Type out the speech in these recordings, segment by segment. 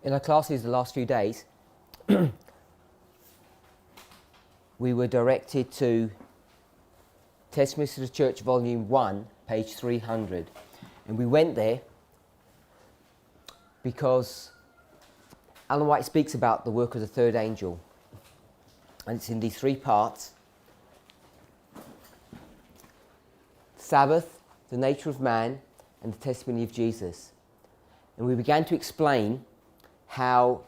In our classes the last few days, we were directed to Testimonies to the Church, Volume 1, page 300. And we went there because Ellen White speaks about the work of the third angel. And it's in these three parts: Sabbath, the nature of man, and the testimony of Jesus. And we began to explain how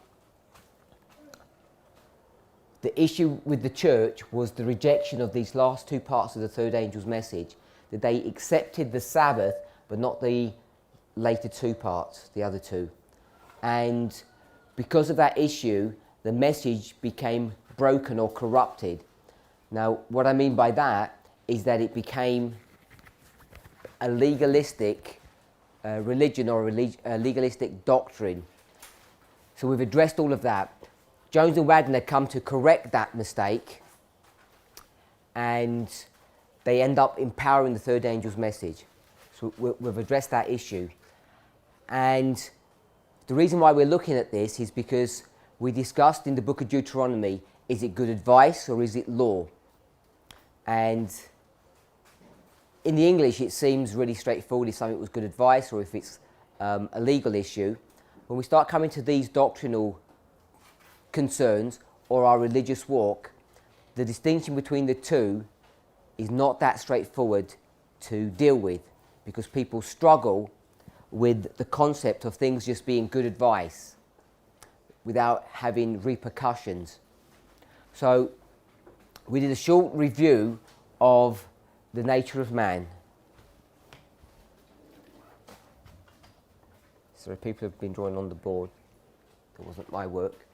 the issue with the church was the rejection of these last two parts of the third angel's message, that they accepted the Sabbath but not the later two parts, the other two. And because of that issue, the message became broken or corrupted. Now, what I mean by that is that it became a legalistic religion or a legalistic doctrine. So we've addressed all of that. Jones and Wagner come to correct that mistake, and they end up empowering the third angel's message. So we've addressed that issue. And the reason why we're looking at this is because we discussed in the book of Deuteronomy, is it good advice or is it law? And in the English, it seems really straightforward if something was good advice or if it's a legal issue. When we start coming to these doctrinal concerns or our religious walk, the distinction between the two is not that straightforward to deal with, because people struggle with the concept of things just being good advice without having repercussions. So we did a short review of the nature of man. So people have been drawing on the board. That wasn't my work.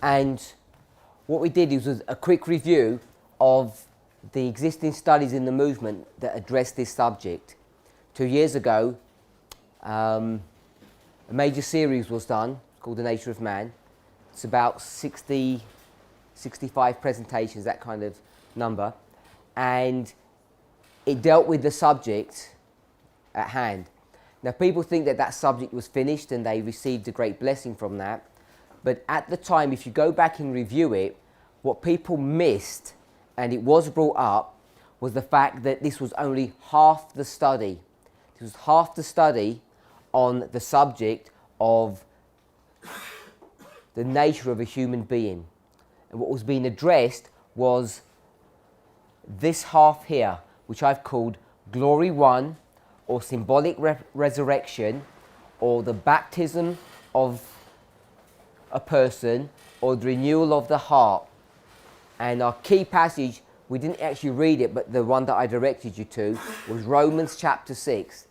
And what we did was a quick review of the existing studies in the movement that address this subject. 2 years ago, a major series was done called The Nature of Man. It's about 60, 65 presentations, that kind of number. And it dealt with the subject at hand. Now, people think that that subject was finished and they received a great blessing from that. But at the time, if you go back and review it, what people missed, and it was brought up, was the fact that this was only half the study. This was half the study on the subject of the nature of a human being. And what was being addressed was this half here, which I've called Glory 1, or symbolic resurrection, or the baptism of a person, or the renewal of the heart. And our key passage, we didn't actually read it, but the one that I directed you to was Romans chapter 6.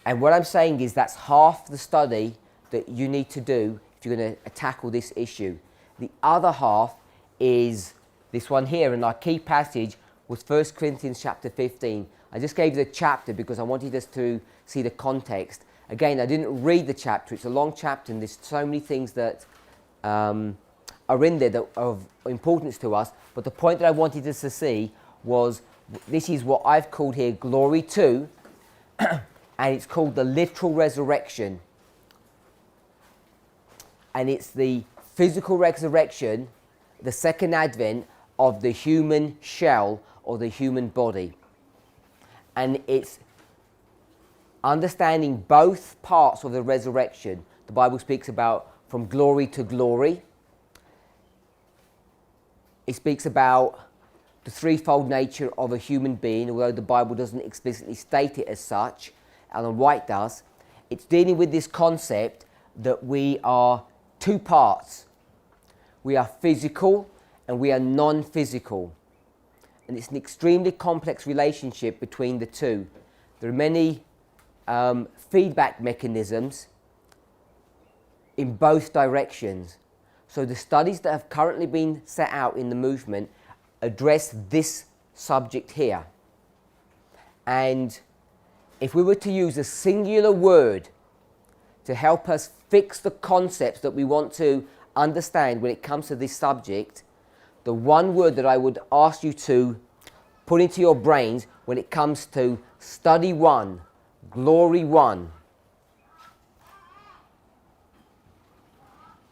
And what I'm saying is that's half the study that you need to do if you're going to tackle this issue. The other half is this one here, and our key passage was 1 Corinthians chapter 15. I just gave you the chapter because I wanted us to see the context. Again, I didn't read the chapter. It's a long chapter, and there's so many things that are in there that are of importance to us. But the point that I wanted us to see was this is what I've called here Glory 2, and it's called the literal resurrection. And it's the physical resurrection, the second advent of the human shell or the human body. And it's understanding both parts of the resurrection. The Bible speaks about from glory to glory. It speaks about the threefold nature of a human being, although the Bible doesn't explicitly state it as such. Ellen White does. It's dealing with this concept that we are two parts. We are physical and we are non-physical. And it's an extremely complex relationship between the two. There are many feedback mechanisms in both directions. So the studies that have currently been set out in the movement address this subject here. And if we were to use a singular word to help us fix the concepts that we want to understand when it comes to this subject, the one word that I would ask you to put into your brains when it comes to study 1, glory 1,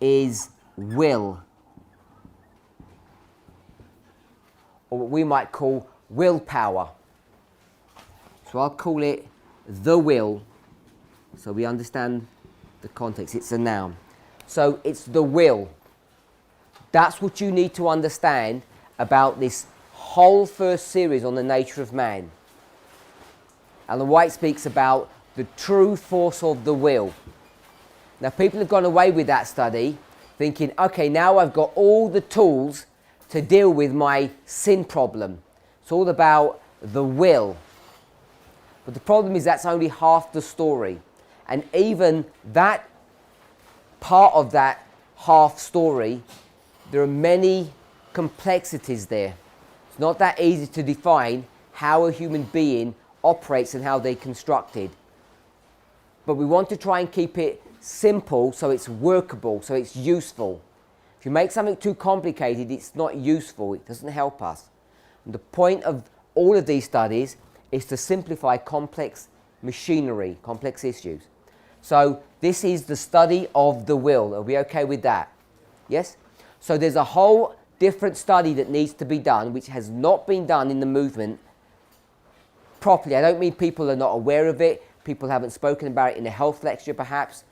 is will, or what we might call willpower. So I'll call it the will, so we understand the context. It's a noun. So it's the will. That's what you need to understand about this whole first series on the nature of man. Ellen White speaks about the true force of the will. Now people have gone away with that study thinking, okay, now I've got all the tools to deal with my sin problem. It's all about the will. But the problem is that's only half the story. And even that part of that half story, there are many complexities there. It's not that easy to define how a human being operates and how they're constructed. But we want to try and keep it simple so it's workable, so it's useful. If you make something too complicated, it's not useful, it doesn't help us. And the point of all of these studies is to simplify complex machinery, complex issues. So this is the study of the will. Are we okay with that? Yes? So there's a whole different study that needs to be done, which has not been done in the movement properly. I don't mean people are not aware of it, people haven't spoken about it in a health lecture perhaps,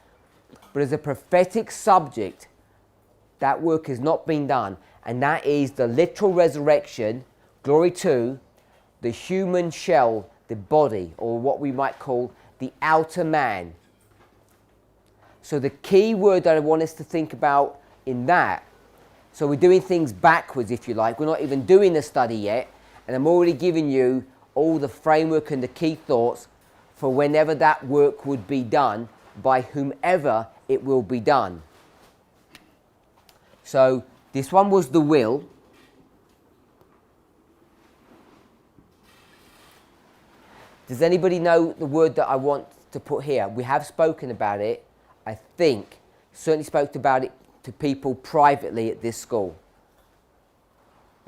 but as a prophetic subject, that work has not been done, and that is the literal resurrection, glory to, the human shell, the body, or what we might call the outer man. So the key word that I want us to think about in that, so we're doing things backwards if you like, we're not even doing the study yet, and I'm already giving you all the framework and the key thoughts for whenever that work would be done by whomever it will be done. So this one was the will. Does anybody know the word that I want to put here? We have spoken about it, I think. Certainly spoke about it to people privately at this school.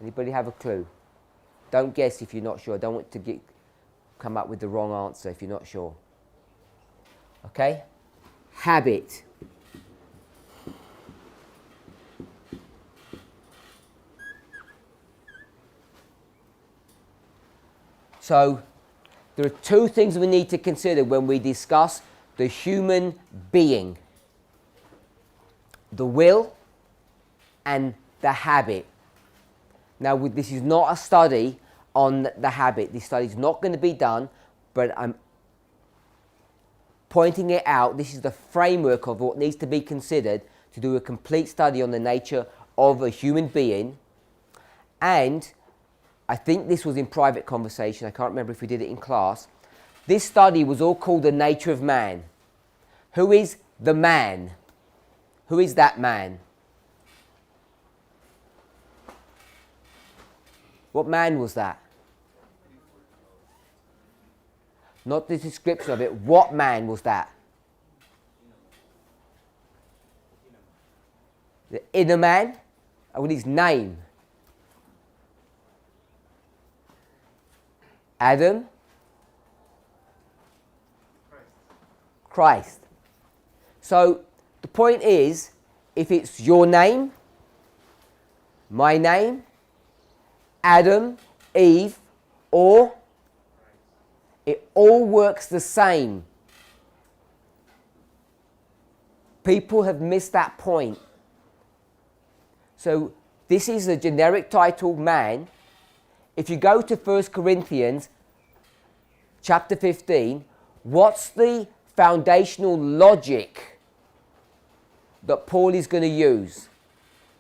Anybody have a clue? Don't guess if you're not sure. Don't want to come up with the wrong answer if you're not sure. Okay? Habit. So, there are two things we need to consider when we discuss the human being. The will and the habit. Now, this is not a study on the habit. This study is not going to be done, but I'm pointing it out. This is the framework of what needs to be considered to do a complete study on the nature of a human being. And I think this was in private conversation. I can't remember if we did it in class. This study was all called The Nature of Man. Who is the man? Who is that man? What man was that? Not the description of it. What man was that? The inner man? And with his name? Adam? Christ. So the point is, if it's your name, my name, Adam, Eve, or it all works the same. People have missed that point. So this is a generic title, man. If you go to 1 Corinthians chapter 15, what's the foundational logic that Paul is going to use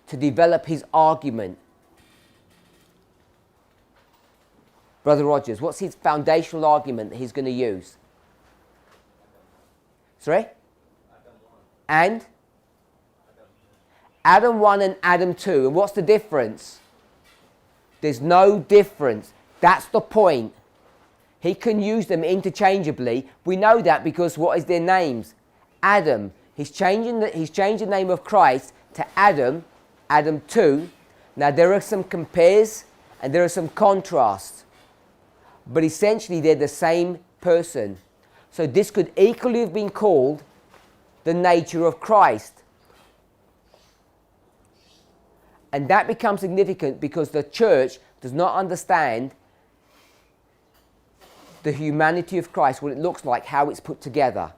to develop his argument? Brother Rogers, what's his foundational argument that he's going to use? Sorry? And? Adam 1 and Adam 2. And what's the difference? There's no difference. That's the point. He can use them interchangeably. We know that because what is their names? Adam. He's changed the name of Christ to Adam, Adam 2. Now there are some compares and there are some contrasts. but essentially they're the same person. So this could equally have been called the nature of Christ. And that becomes significant because the church does not understand the humanity of Christ, what it looks like, how it's put together.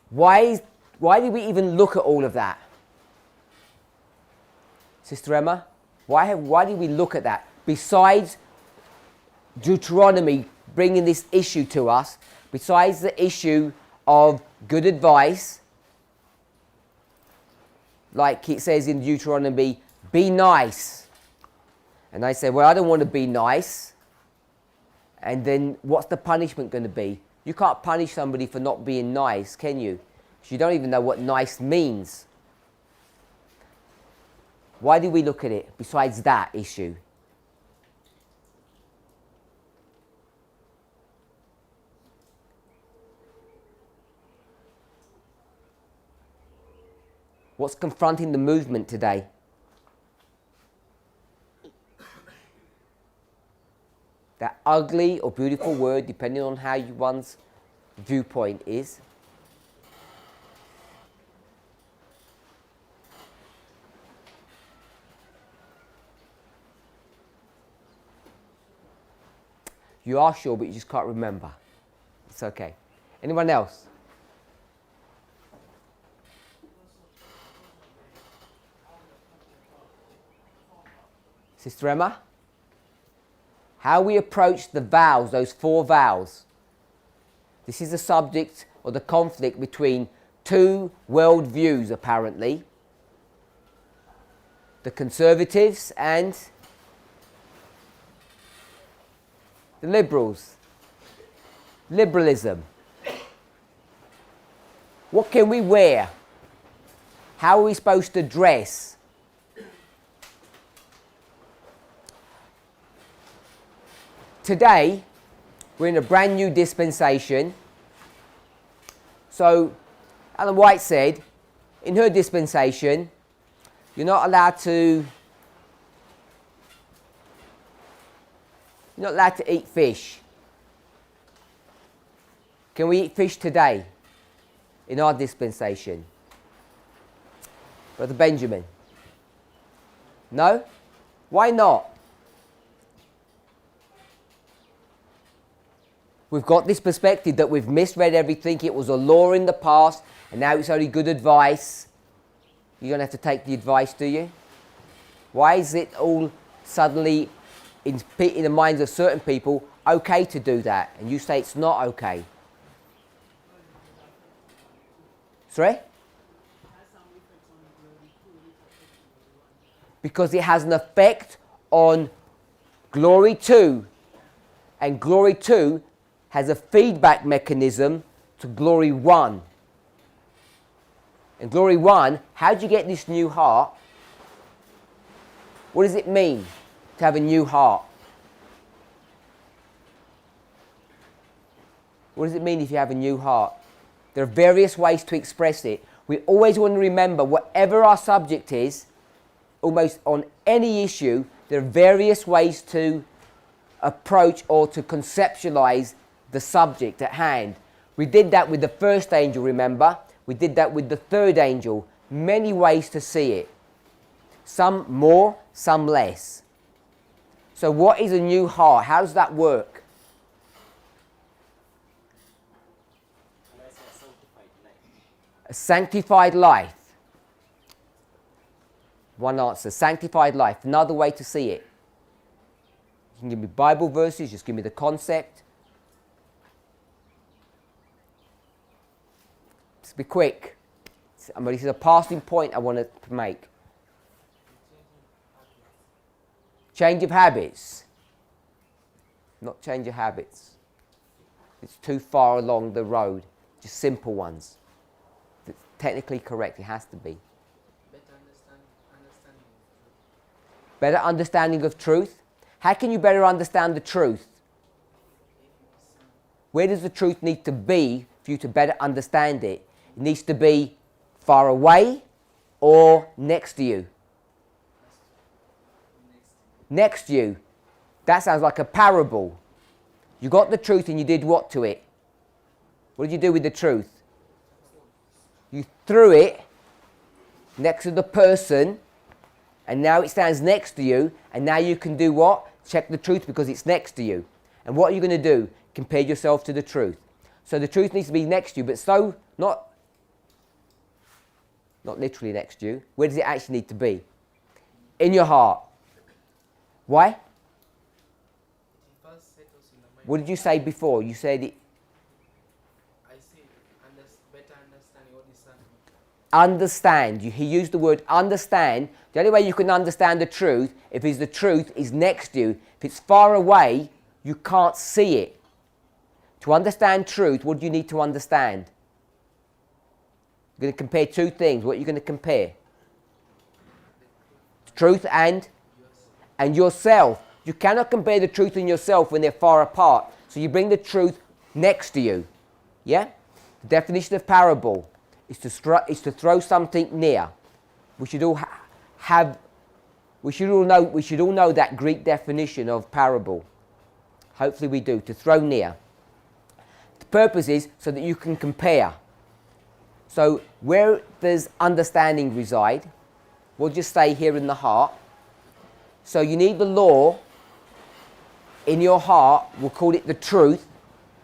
Why did we even look at all of that? Sister Emma, why did we look at that? Besides Deuteronomy bringing this issue to us, besides the issue of good advice, like it says in Deuteronomy, be nice. And I say, well, I don't want to be nice. And then what's the punishment going to be? You can't punish somebody for not being nice, can you? Because you don't even know what nice means. Why did we look at it besides that issue? What's confronting the movement today? That ugly or beautiful word, depending on how one's viewpoint is. You are sure, but you just can't remember. It's okay. Anyone else? Sister Emma? How we approach the vows, those 4 vows. This is the subject or the conflict between 2 world views, apparently. The conservatives and the liberals. Liberalism. What can we wear? How are we supposed to dress? Today, we're in a brand new dispensation. So, Ellen White said, in her dispensation, you're not allowed to eat fish. Can we eat fish today in our dispensation? Brother Benjamin? No? Why not? We've got this perspective that we've misread everything. It was a law in the past, and now it's only good advice. You're going to have to take the advice, do you? Why is it all suddenly, in the minds of certain people, okay to do that, and you say it's not okay? Sorry? Because it has an effect on glory 2, and glory 2 has a feedback mechanism to glory 1. And glory 1, how do you get this new heart? What does it mean to have a new heart? What does it mean if you have a new heart? There are various ways to express it. We always want to remember, whatever our subject is, almost on any issue, there are various ways to approach or to conceptualize the subject at hand. We did that with the first angel, remember? We did that with the third angel. Many ways to see it. Some more, some less. So what is a new heart? How does that work? A sanctified life. One answer, sanctified life. Another way to see it. You can give me Bible verses, just give me the concept. Just be quick. This is a passing point I want to make. Change of habits. Not change of habits. It's too far along the road. Just simple ones. It's technically correct. It has to be. Better understanding of truth. How can you better understand the truth? Where does the truth need to be for you to better understand it? It needs to be far away or next to you. next to you. That sounds like a parable. You got the truth and you did what to it? What did you do with the truth? You threw it next to the person, and now it stands next to you, and now you can do what? Check the truth because it's next to you. And what are you going to do? Compare yourself to the truth. So the truth needs to be next to you, but so not literally next to you. Where does it actually need to be? In your heart. Why? What did you say before? You said it. I see better understanding what is happening. Understand. He used the word understand. The only way you can understand the truth if the truth is next to you. If it's far away, you can't see it. To understand truth, what do you need to understand? You're going to compare two things. What are you going to compare? Truth and yourself. You cannot compare the truth and yourself when they're far apart. So you bring the truth next to you. Yeah? The definition of parable is to throw something near. We should all we should all know that Greek definition of parable. Hopefully we do. To throw near. The purpose is so that you can compare. So where does understanding reside? We'll just say here in the heart. So you need the law in your heart. We'll call it the truth.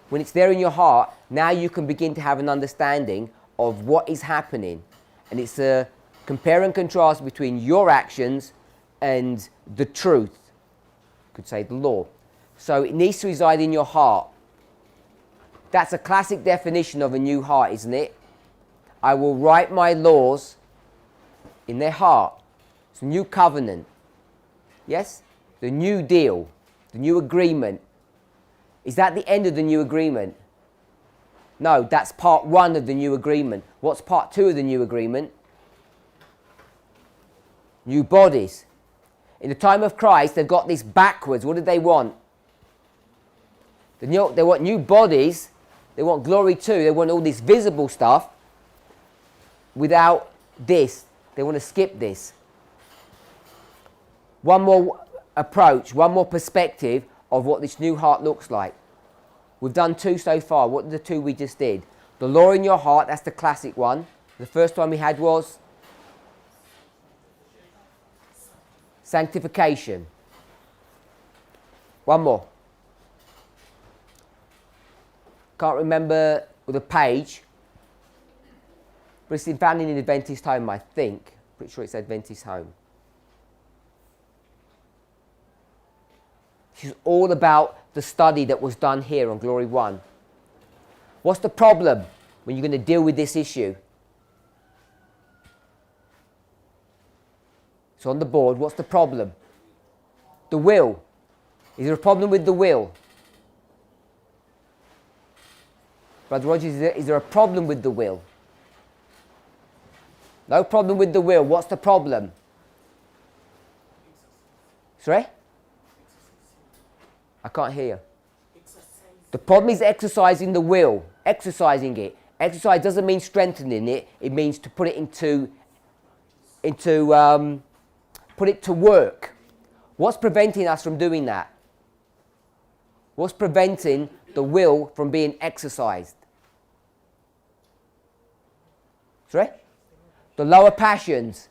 When it's there in your heart, now you can begin to have an understanding of what is happening. And it's a compare and contrast between your actions and the truth. You could say the law. So it needs to reside in your heart. That's a classic definition of a new heart, isn't it? I will write my laws in their heart. It's a new covenant. Yes? The new deal. The new agreement. Is that the end of the new agreement? No, that's part one of the new agreement. What's part two of the new agreement? New bodies. In the time of Christ, they've got this backwards. What did they want? They want new bodies. They want glory too. They want all this visible stuff without this. They want to skip this. One more approach, one more perspective of what this new heart looks like. We've done two so far. What are the two we just did? The law in your heart, that's the classic one. The first one we had was sanctification. One more. Can't remember the page, but it's found in an Adventist home, I think. Pretty sure it's Adventist home. This is all about the study that was done here on Glory 1. What's the problem when you're going to deal with this issue? It's on the board. What's the problem? The will. Is there a problem with the will? Brother Rogers, is there a problem with the will? No problem with the will. What's the problem? Sorry? I can't hear. The problem is exercising the will. Exercising it. Exercise doesn't mean strengthening it. It means to put it put it to work. What's preventing us from doing that? What's preventing the will from being exercised? Sorry? The lower passions.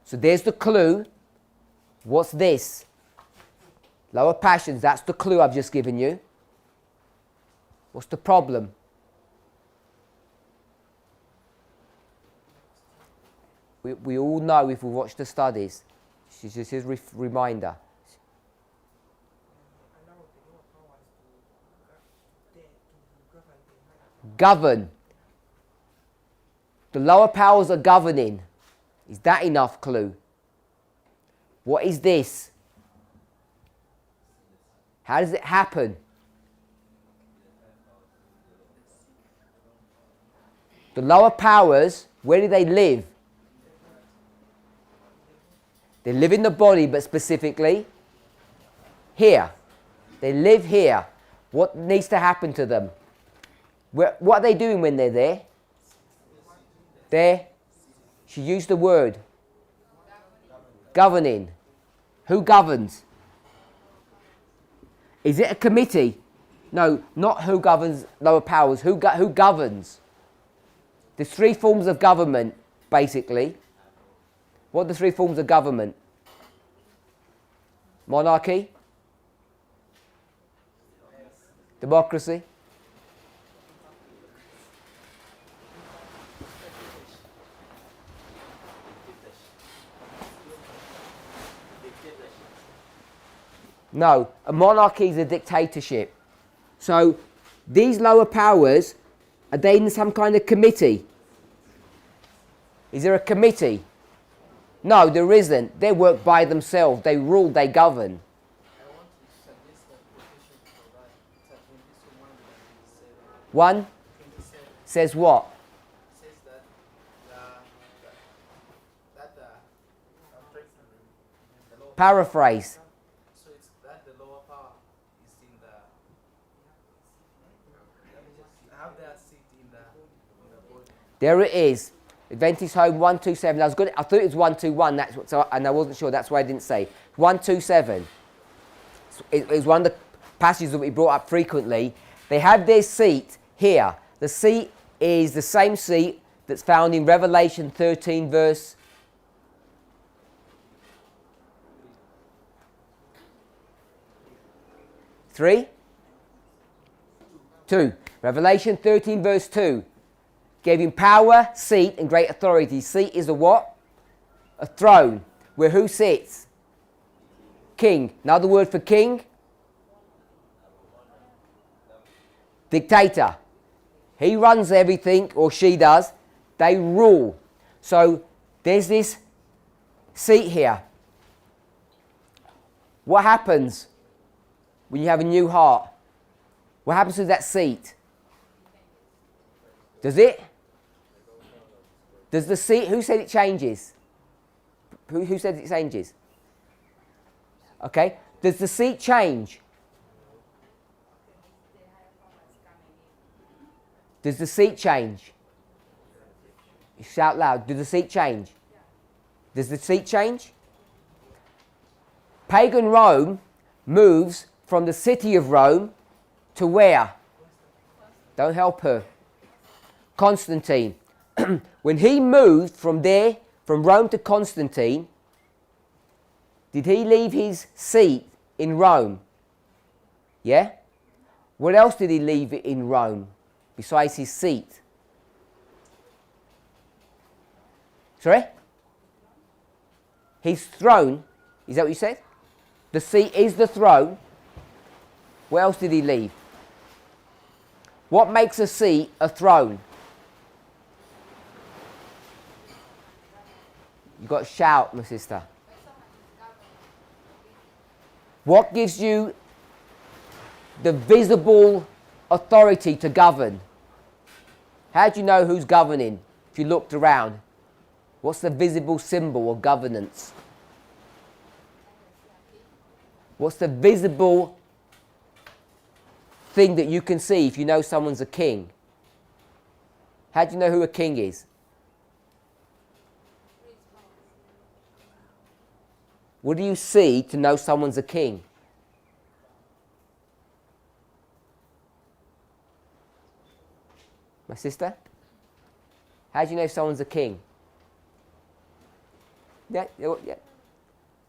So there's the clue. What's this? Lower passions, that's the clue I've just given you. What's the problem? We all know if we watch the studies. This is a reminder. Govern. The lower powers are governing. Is that enough clue? What is this? How does it happen? The lower powers, where do they live? They live in the body, but specifically here. They live here. What needs to happen to them? What are they doing when they're there? She used the word. Governing. Who governs? Is it a committee? No, not who governs lower powers. Who governs? There's three forms of government, basically. What are the three forms of government? Monarchy? Democracy? No, a monarchy is a dictatorship. So these lower powers, are they in some kind of committee? Is there a committee? No, there isn't. They work by themselves. They rule, they govern. I want to suggest a quotation for that. It's a 27. 1 27 says what? says that the law. Paraphrase. So it's that the lower power is in the. Have their seat in the body. There it is. Adventist Home 127. I was good. I thought it was 121. That's what. So, and I wasn't sure. That's why I didn't say 127. It was one of the passages that we brought up frequently. They have their seat here. The seat is the same seat that's found in Revelation 13, verse 3, 2. Revelation 13, verse 2. Gave him power, seat, and great authority. Seat is a what? A throne. Where who sits? King. Another word for king? Dictator. He runs everything, or she does. They rule. So there's this seat here. What happens when you have a new heart? What happens to that seat? Does it? Does the seat, who said it changes? Who said it changes? Okay. Does the seat change? Does the seat change? You shout loud. Does the seat change? Does the seat change? Pagan Rome moves from the city of Rome to where? Don't help her. Constantine. When he moved from there, from Rome to Constantine, did he leave his seat in Rome? Yeah? What else did he leave in Rome besides his seat? Sorry? His throne. Is that what you said? The seat is the throne. What else did he leave? What makes a seat a throne? You've got to shout, my sister. What gives you the visible authority to govern? How do you know who's governing if you looked around? What's the visible symbol of governance? What's the visible thing that you can see if you know someone's a king? How do you know who a king is? What do you see to know someone's a king? My sister? How do you know if someone's a king? Yeah.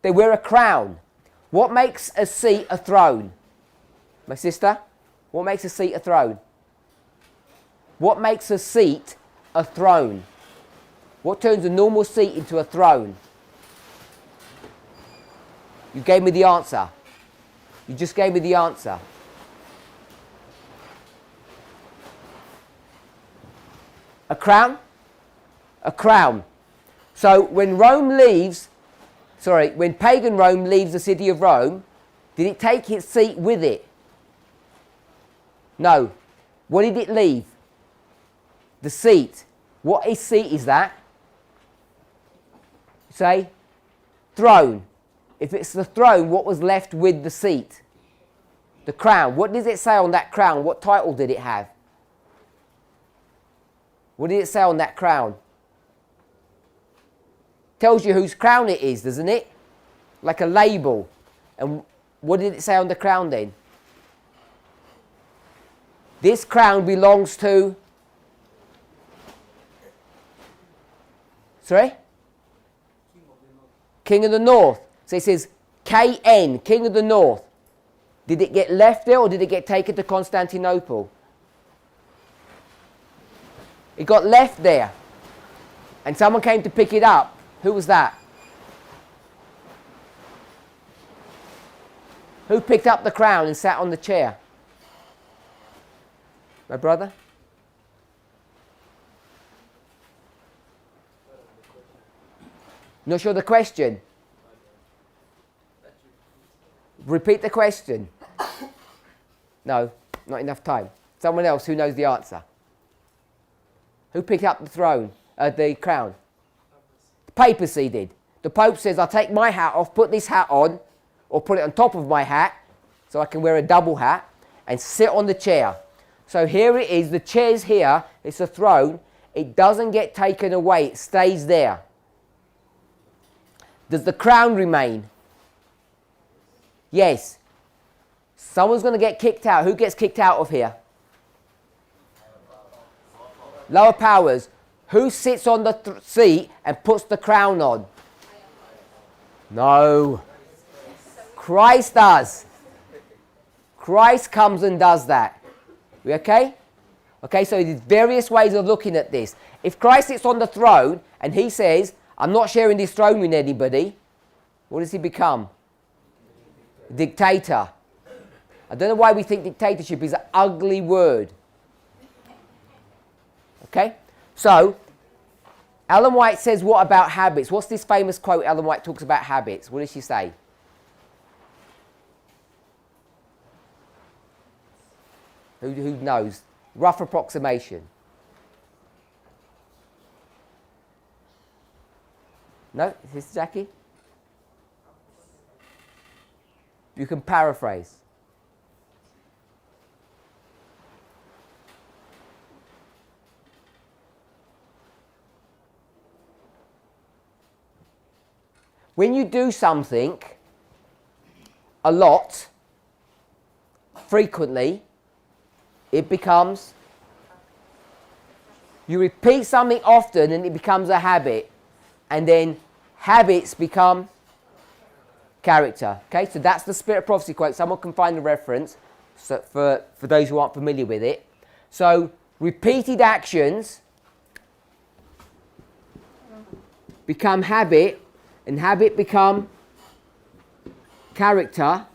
They wear a crown. What makes a seat a throne? My sister? What makes a seat a throne? What makes a seat a throne? What turns a normal seat into a throne? You gave me the answer. You just gave me the answer. A crown? A crown. So when when pagan Rome leaves the city of Rome, did it take its seat with it? No. What did it leave? The seat. What seat is that? Say, throne. If it's the throne, what was left with the seat? The crown. What does it say on that crown? What title did it have? What did it say on that crown? Tells you whose crown it is, doesn't it? Like a label. And what did it say on the crown then? This crown belongs to... Sorry? King of the North. So it says KN, King of the North. Did it get left there or did it get taken to Constantinople? It got left there. And someone came to pick it up. Who was that? Who picked up the crown and sat on the chair? My brother? Not sure the question. Repeat the question. No, not enough time. Someone else who knows the answer. Who picked up the throne, the crown? The papacy did. The Pope says, I'll take my hat off, put this hat on, or put it on top of my hat, so I can wear a double hat, and sit on the chair. So here it is, the chair's here, it's a throne, it doesn't get taken away, it stays there. Does the crown remain? Yes. Someone's going to get kicked out. Who gets kicked out of here? Lower powers. Who sits on the seat and puts the crown on? No. Christ does. Christ comes and does that. We okay? Okay, so there's various ways of looking at this. If Christ sits on the throne and he says, I'm not sharing this throne with anybody, what does he become? Dictator. I don't know why we think dictatorship is an ugly word. Okay? So, Ellen White says, what about habits? What's this famous quote Ellen White talks about habits? What does she say? Who knows? Rough approximation. No? Is this Jackie? You can paraphrase. When you do something a lot, frequently, it becomes, you repeat something often and it becomes a habit, and then habits become character. Okay, so that's the Spirit of Prophecy quote. Someone can find the reference for those who aren't familiar with it. So repeated actions become habit, and habit become character.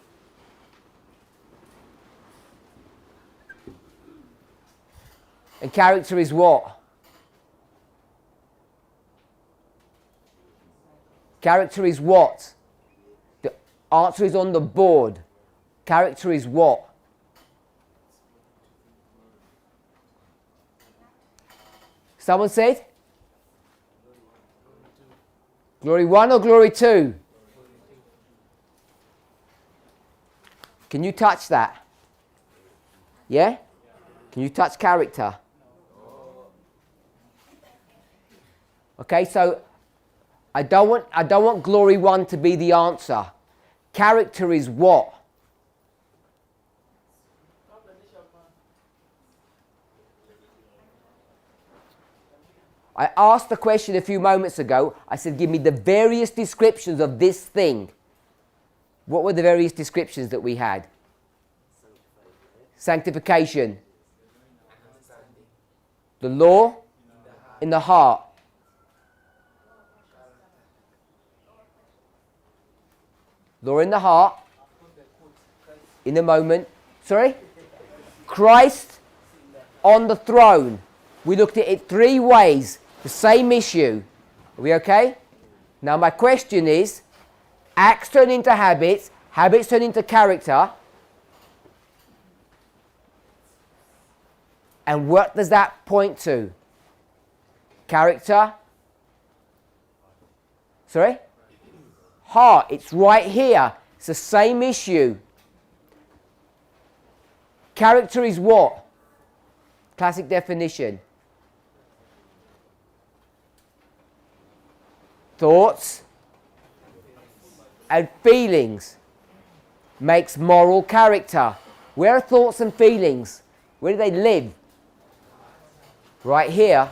And character is what? Character is what? The answer is on the board. Character is what? Someone said? Glory 1 or glory 2? Can you touch that? Yeah? Can you touch character? Okay, so I don't want glory 1 to be the answer. Character is what? I asked the question a few moments ago. I said, give me the various descriptions of this thing. What were the various descriptions that we had? Sanctification. The law in the heart. Law in the heart. In a moment. Sorry? Christ on the throne. We looked at it 3 ways. The same issue. Are we okay? Now my question is, acts turn into habits, habits turn into character. And what does that point to? Character? Sorry? Heart. It's right here. It's the same issue. Character is what? Classic definition. Thoughts and feelings makes moral character. Where are thoughts and feelings? Where do they live? Right here.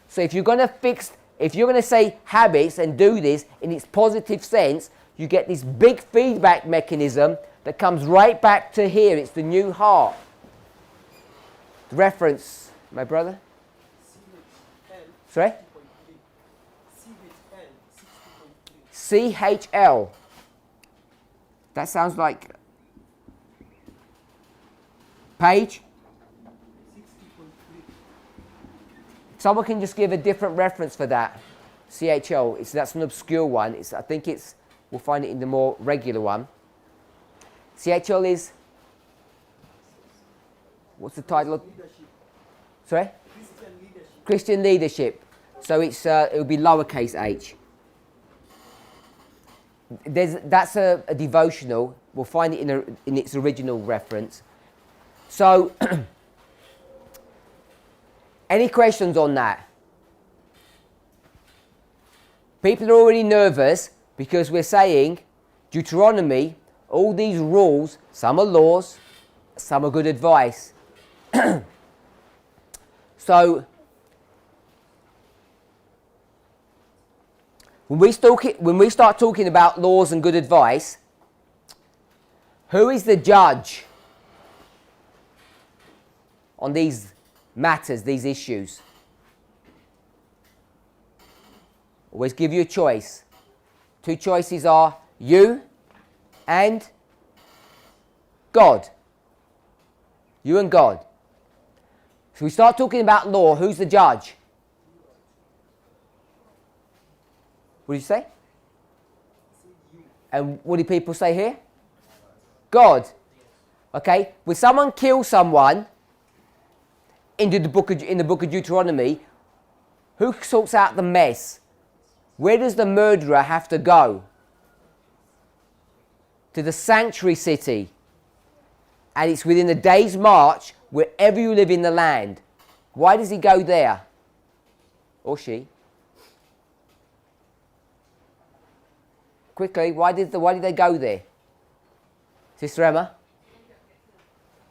So if you're going to say habits and do this in its positive sense, you get this big feedback mechanism that comes right back to here. It's the new heart. Reference, my brother? Sorry? CHL. That sounds like page. Someone can just give a different reference for that. CHL. That's an obscure one. I think we'll find it in the more regular one. CHL is, what's the title of? Sorry? Christian leadership. So it will be lowercase h. That's a devotional. We'll find it in its original reference. So, any questions on that? People are already nervous because we're saying Deuteronomy, all these rules, some are laws, some are good advice. So, when we start talking about laws and good advice, who is the judge on these matters, these issues? Always give you a choice. Two choices are you and God. You and God. So we start talking about law, who's the judge? What did you say? And what do people say here? God. Okay, when someone kills someone in the book of Deuteronomy, who sorts out the mess? Where does the murderer have to go? To the sanctuary city. And it's within a day's march wherever you live in the land. Why does he go there? Or she? Quickly, why did they go there? Sister Emma?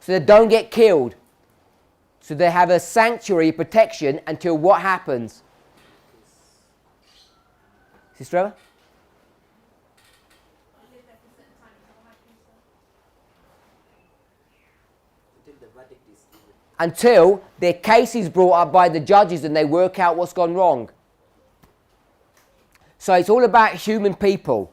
So they don't get killed. So they have a sanctuary protection until what happens? Sister Emma? Until their case is brought up by the judges and they work out what's gone wrong. So it's all about human people.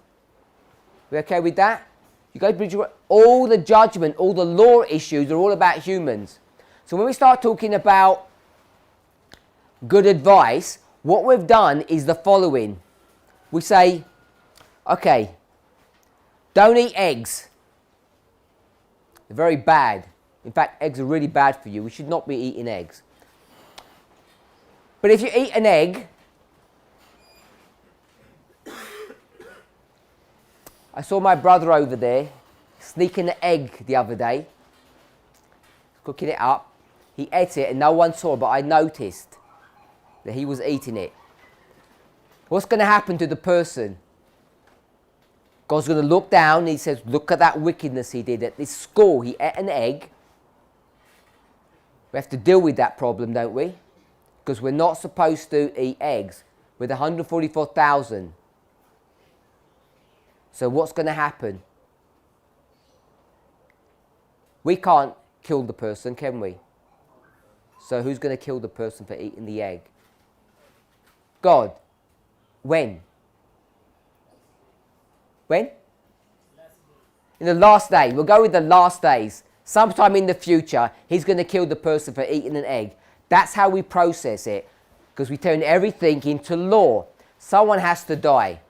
We okay with that? You go to all the judgment, all the law issues are all about humans. So when we start talking about good advice, what we've done is the following. We say, okay, don't eat eggs. They're very bad. In fact, eggs are really bad for you. We should not be eating eggs. But if you eat an egg, I saw my brother over there sneaking an egg the other day, cooking it up. He ate it and no one saw, but I noticed that he was eating it. What's going to happen to the person? God's going to look down and he says, look at that wickedness he did at this school. He ate an egg. We have to deal with that problem, don't we? Because we're not supposed to eat eggs with 144,000. So what's going to happen? We can't kill the person, can we? So who's going to kill the person for eating the egg? God. When? When? In the last day. We'll go with the last days. Sometime in the future, he's going to kill the person for eating an egg. That's how we process it. Because we turn everything into law. Someone has to die.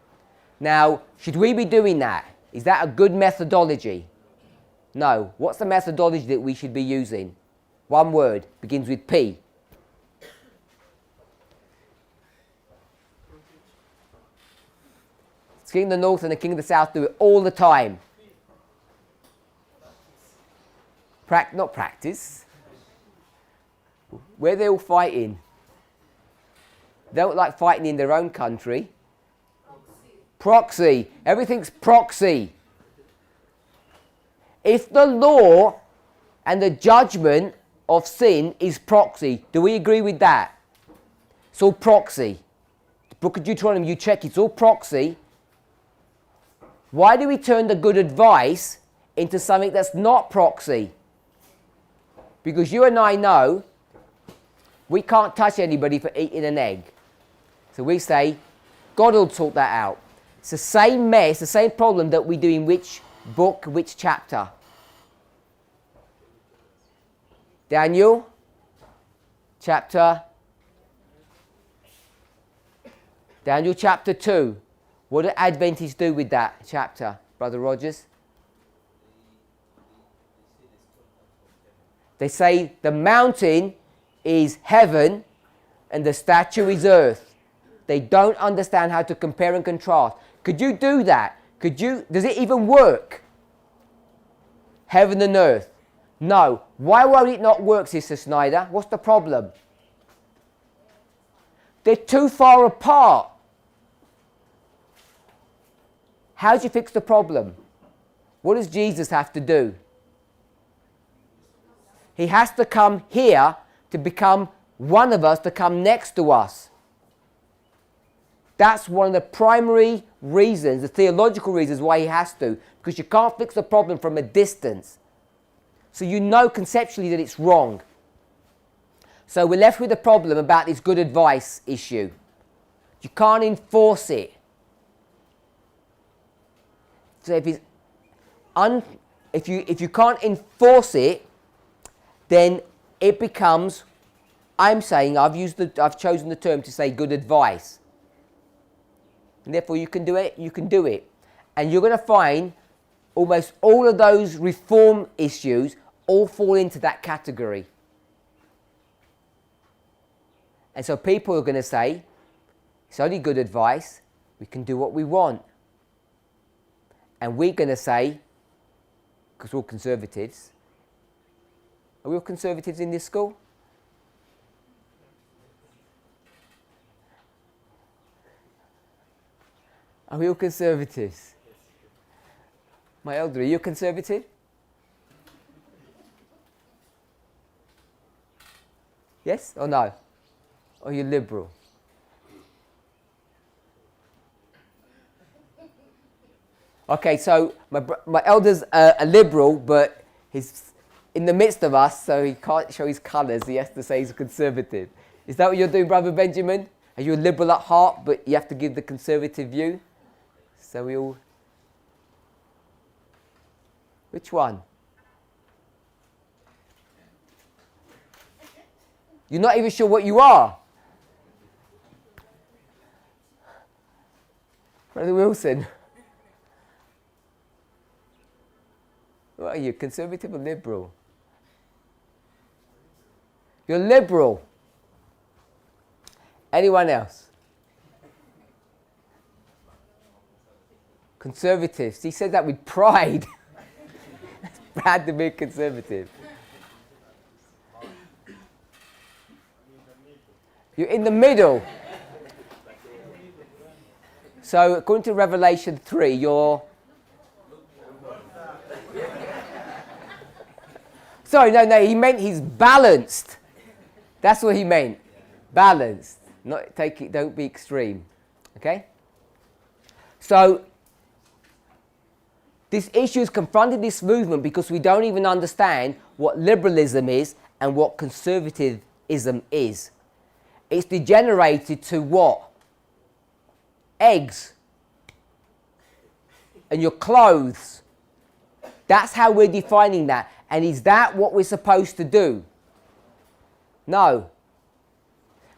Now, should we be doing that? Is that a good methodology? No. What's the methodology that we should be using? One word. Begins with P. The king of the north and the king of the south do it all the time. Not practice. Where they're all fighting. They don't like fighting in their own country. Proxy. Everything's proxy. If the law and the judgment of sin is proxy. Do we agree with that? It's all proxy. The book of Deuteronomy, you check, it's all proxy. Why do we turn the good advice into something that's not proxy? Because you and I know we can't touch anybody for eating an egg. So we say, God will sort that out. It's the same mess, the same problem that we do in which book, which chapter? Daniel, chapter 2. What do Adventists do with that chapter, Brother Rogers? They say the mountain is heaven and the statue is earth. They don't understand how to compare and contrast. Could you do that? Does it even work? Heaven and earth. No. Why won't it not work, Sister Snyder? What's the problem? They're too far apart. How do you fix the problem? What does Jesus have to do? He has to come here to become one of us, to come next to us. That's one of the primary reasons, the theological reasons why he has to. Because you can't fix the problem from a distance. So you know conceptually that it's wrong. So we're left with the problem about this good advice issue. You can't enforce it. So if you can't enforce it, then it becomes, I've chosen the term to say good advice. And therefore you can do it. And you're going to find almost all of those reform issues all fall into that category. And so people are going to say, it's only good advice, we can do what we want. And we're going to say, because we're all conservatives, are we all conservatives in this school? Are we all conservatives? My elder, are you a conservative? Yes or no? Or are you liberal? Okay, so my elder's a liberal, but he's in the midst of us, so he can't show his colours. He has to say he's a conservative. Is that what you're doing, Brother Benjamin? Are you a liberal at heart, but you have to give the conservative view? So we all... Which one? You're not even sure what you are. Brother Wilson. What are you, conservative or liberal? You're liberal. Anyone else? Conservatives. He said that with pride. It's bad to be conservative. You're in the middle. So, according to Revelation 3, you're... Sorry, no, he meant he's balanced. That's what he meant. Balanced. Don't be extreme. Okay? So, this issue has confronted this movement because we don't even understand what liberalism is and what conservatism is. It's degenerated to what? Eggs. And your clothes. That's how we're defining that. And is that what we're supposed to do? No.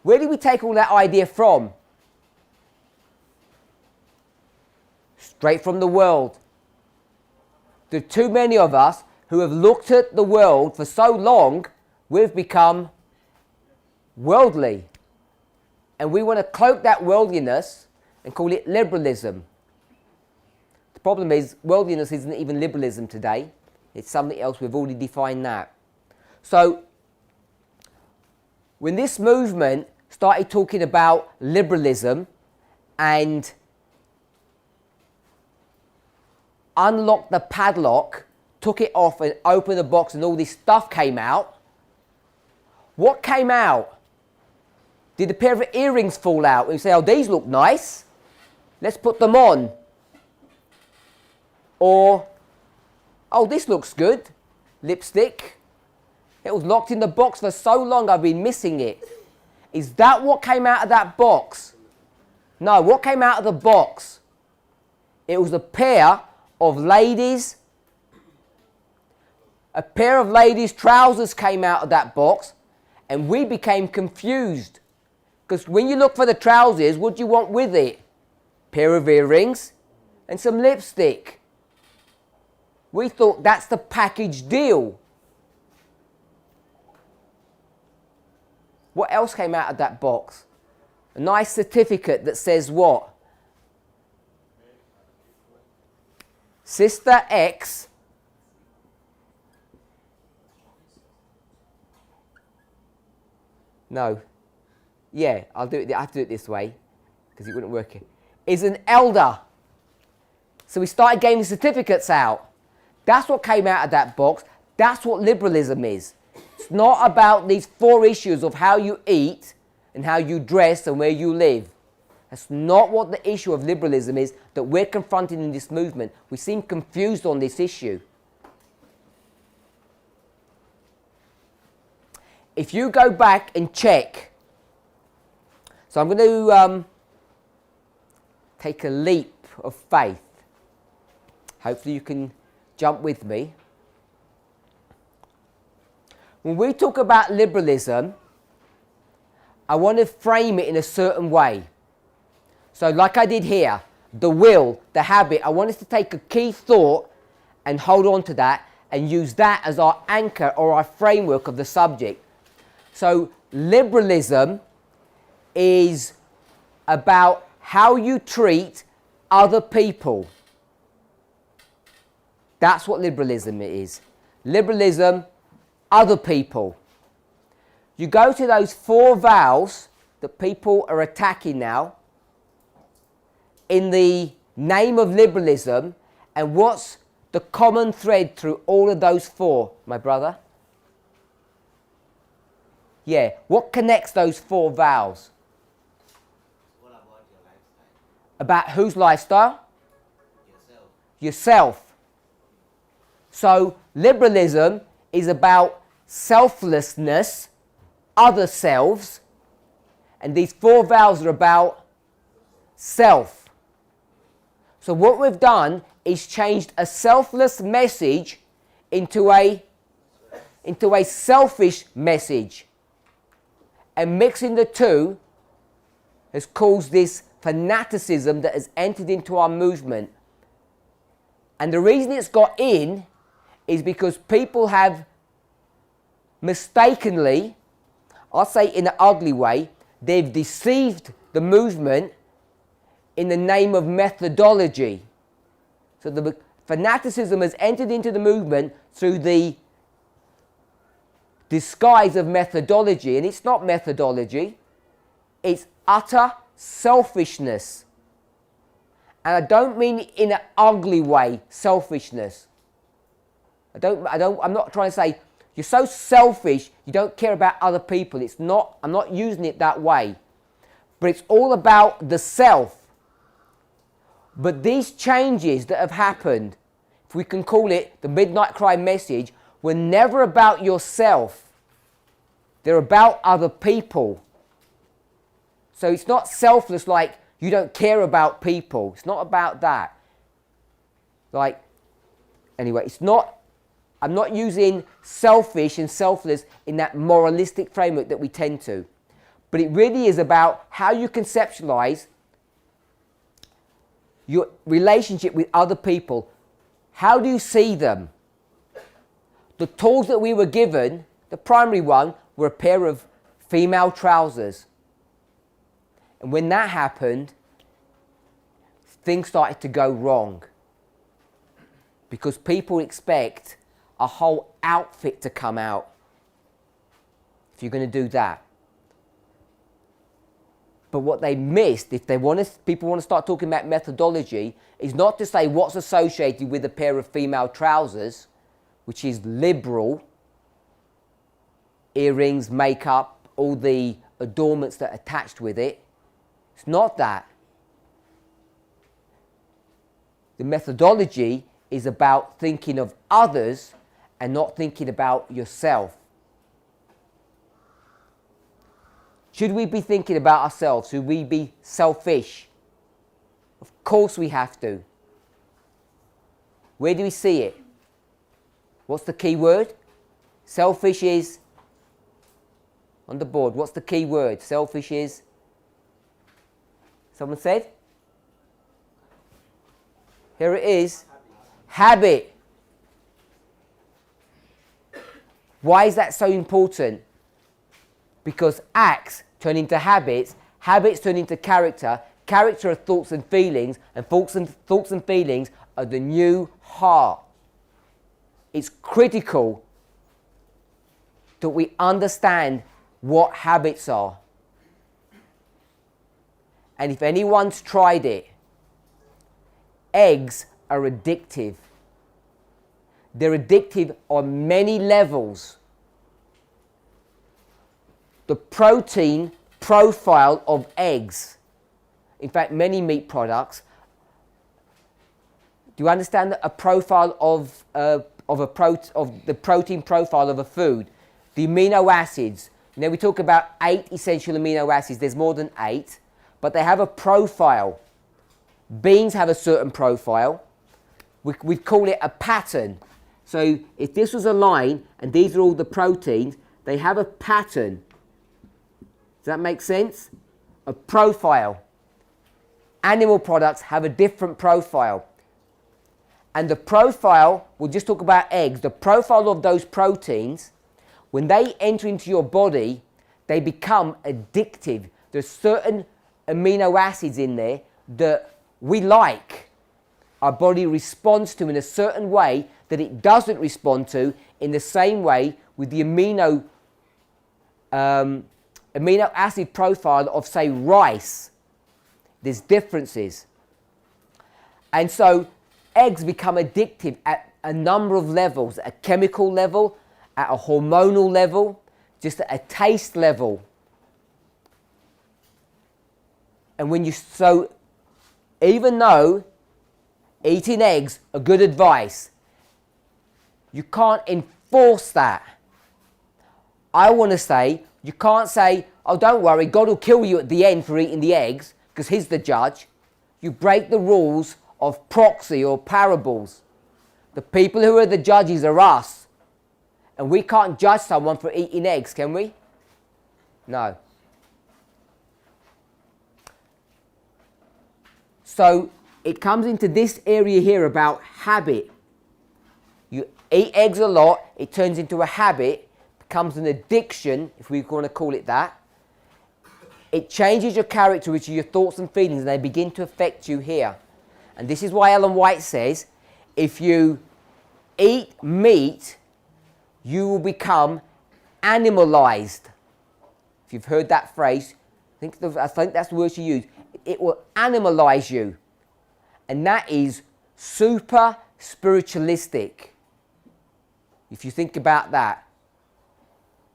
Where did we take all that idea from? Straight from the world. There are too many of us who have looked at the world for so long, we've become worldly. And we want to cloak that worldliness and call it liberalism. The problem is, worldliness isn't even liberalism today. It's something else. We've already defined that. So, when this movement started talking about liberalism and unlocked the padlock, took it off and opened the box and all this stuff came out, What came out? Did a pair of earrings fall out? And you say, oh, these look nice. Let's put them on. Or, oh, this looks good. Lipstick. It was locked in the box for so long I've been missing it. Is that what came out of that box? No, what came out of the box? It was a pair of ladies' trousers came out of that box, and we became confused. Because when you look for the trousers, what do you want with it? Pair of earrings and some lipstick. We thought that's the package deal. What else came out of that box? A nice certificate that says what? Sister X no. Yeah, I'll do it. I have to do it this way because it wouldn't work. Is an elder. So we started getting certificates out. That's what came out of that box. That's what liberalism is. It's not about these 4 issues of how you eat and how you dress and where you live. That's not what the issue of liberalism is that we're confronting in this movement. We seem confused on this issue. If you go back and check, so I'm going to take a leap of faith. Hopefully you can jump with me. When we talk about liberalism, I want to frame it in a certain way. So like I did here, the will, the habit, I want us to take a key thought and hold on to that and use that as our anchor or our framework of the subject. So liberalism is about how you treat other people. That's what liberalism is. Liberalism, other people. You go to those 4 vows that people are attacking now in the name of liberalism, and what's the common thread through all of those 4, my brother? Yeah, what connects those 4 vows? What about your lifestyle? About whose lifestyle? Yourself. Yourself. So liberalism is about selflessness, other selves, and these 4 vows are about self. So what we've done is changed a selfless message into a selfish message. And mixing the two has caused this fanaticism that has entered into our movement. And the reason it's got in is because people have mistakenly, I'll say in an ugly way, they've deceived the movement in the name of methodology. So the fanaticism has entered into the movement through the disguise of methodology, and it's not methodology, it's utter selfishness. And I don't mean in an ugly way, selfishness. I'm not trying to say you're so selfish you don't care about other people. It's not, I'm not using it that way. But it's all about the self. But these changes that have happened, if we can call it the Midnight Cry message, were never about yourself. They're about other people. So it's not selfless like you don't care about people. It's not about that. Like, anyway, it's not, I'm not using selfish and selfless in that moralistic framework that we tend to. But it really is about how you conceptualize your relationship with other people. How do you see them? The tools that we were given, the primary one, were a pair of female trousers. And when that happened, things started to go wrong. Because people expect a whole outfit to come out if you're going to do that. But what they missed, if they want to, people want to start talking about methodology, is not to say what's associated with a pair of female trousers, which is liberal, earrings, makeup, all the adornments that are attached with it. It's not that. The methodology is about thinking of others and not thinking about yourself. Should we be thinking about ourselves? Should we be selfish? Of course we have to. Where do we see it? What's the key word? Selfish is on the board. What's the key word? Selfish is? Someone said? Here it is. Habit. Why is that so important? Because acts turn into habits, habits turn into character, character are thoughts and feelings, and thoughts and feelings are the new heart. It's critical that we understand what habits are. And if anyone's tried it, eggs are addictive. They're addictive on many levels. The protein profile of eggs, in fact many meat products, do you understand a profile of the protein profile of a food? The amino acids, we talk about 8 essential amino acids, there's more than 8, but they have a profile. Beans have a certain profile. We call it a pattern. So if this was a line and these are all the proteins, they have a pattern. Does that make sense? A profile. Animal products have a different profile. And the profile, we'll just talk about eggs, the profile of those proteins, when they enter into your body, they become addictive. There's certain amino acids in there that we like. Our body responds to in a certain way that it doesn't respond to in the same way with the amino acid profile of, say, rice. There's differences. And so eggs become addictive at a number of levels, at a chemical level, at a hormonal level, just at a taste level. And even though eating eggs are good advice, you can't enforce that. I want to say, you can't say, oh, don't worry, God will kill you at the end for eating the eggs, because he's the judge. You break the rules of proxy or parables. The people who are the judges are us. And we can't judge someone for eating eggs, can we? No. So it comes into this area here about habit. You eat eggs a lot, it turns into a habit, becomes an addiction, if we want to call it that. It changes your character, which are your thoughts and feelings, and they begin to affect you here. And this is why Ellen White says, if you eat meat, you will become animalized. If you've heard that phrase, I think that's the word she used. It will animalize you. And that is super spiritualistic. If you think about that.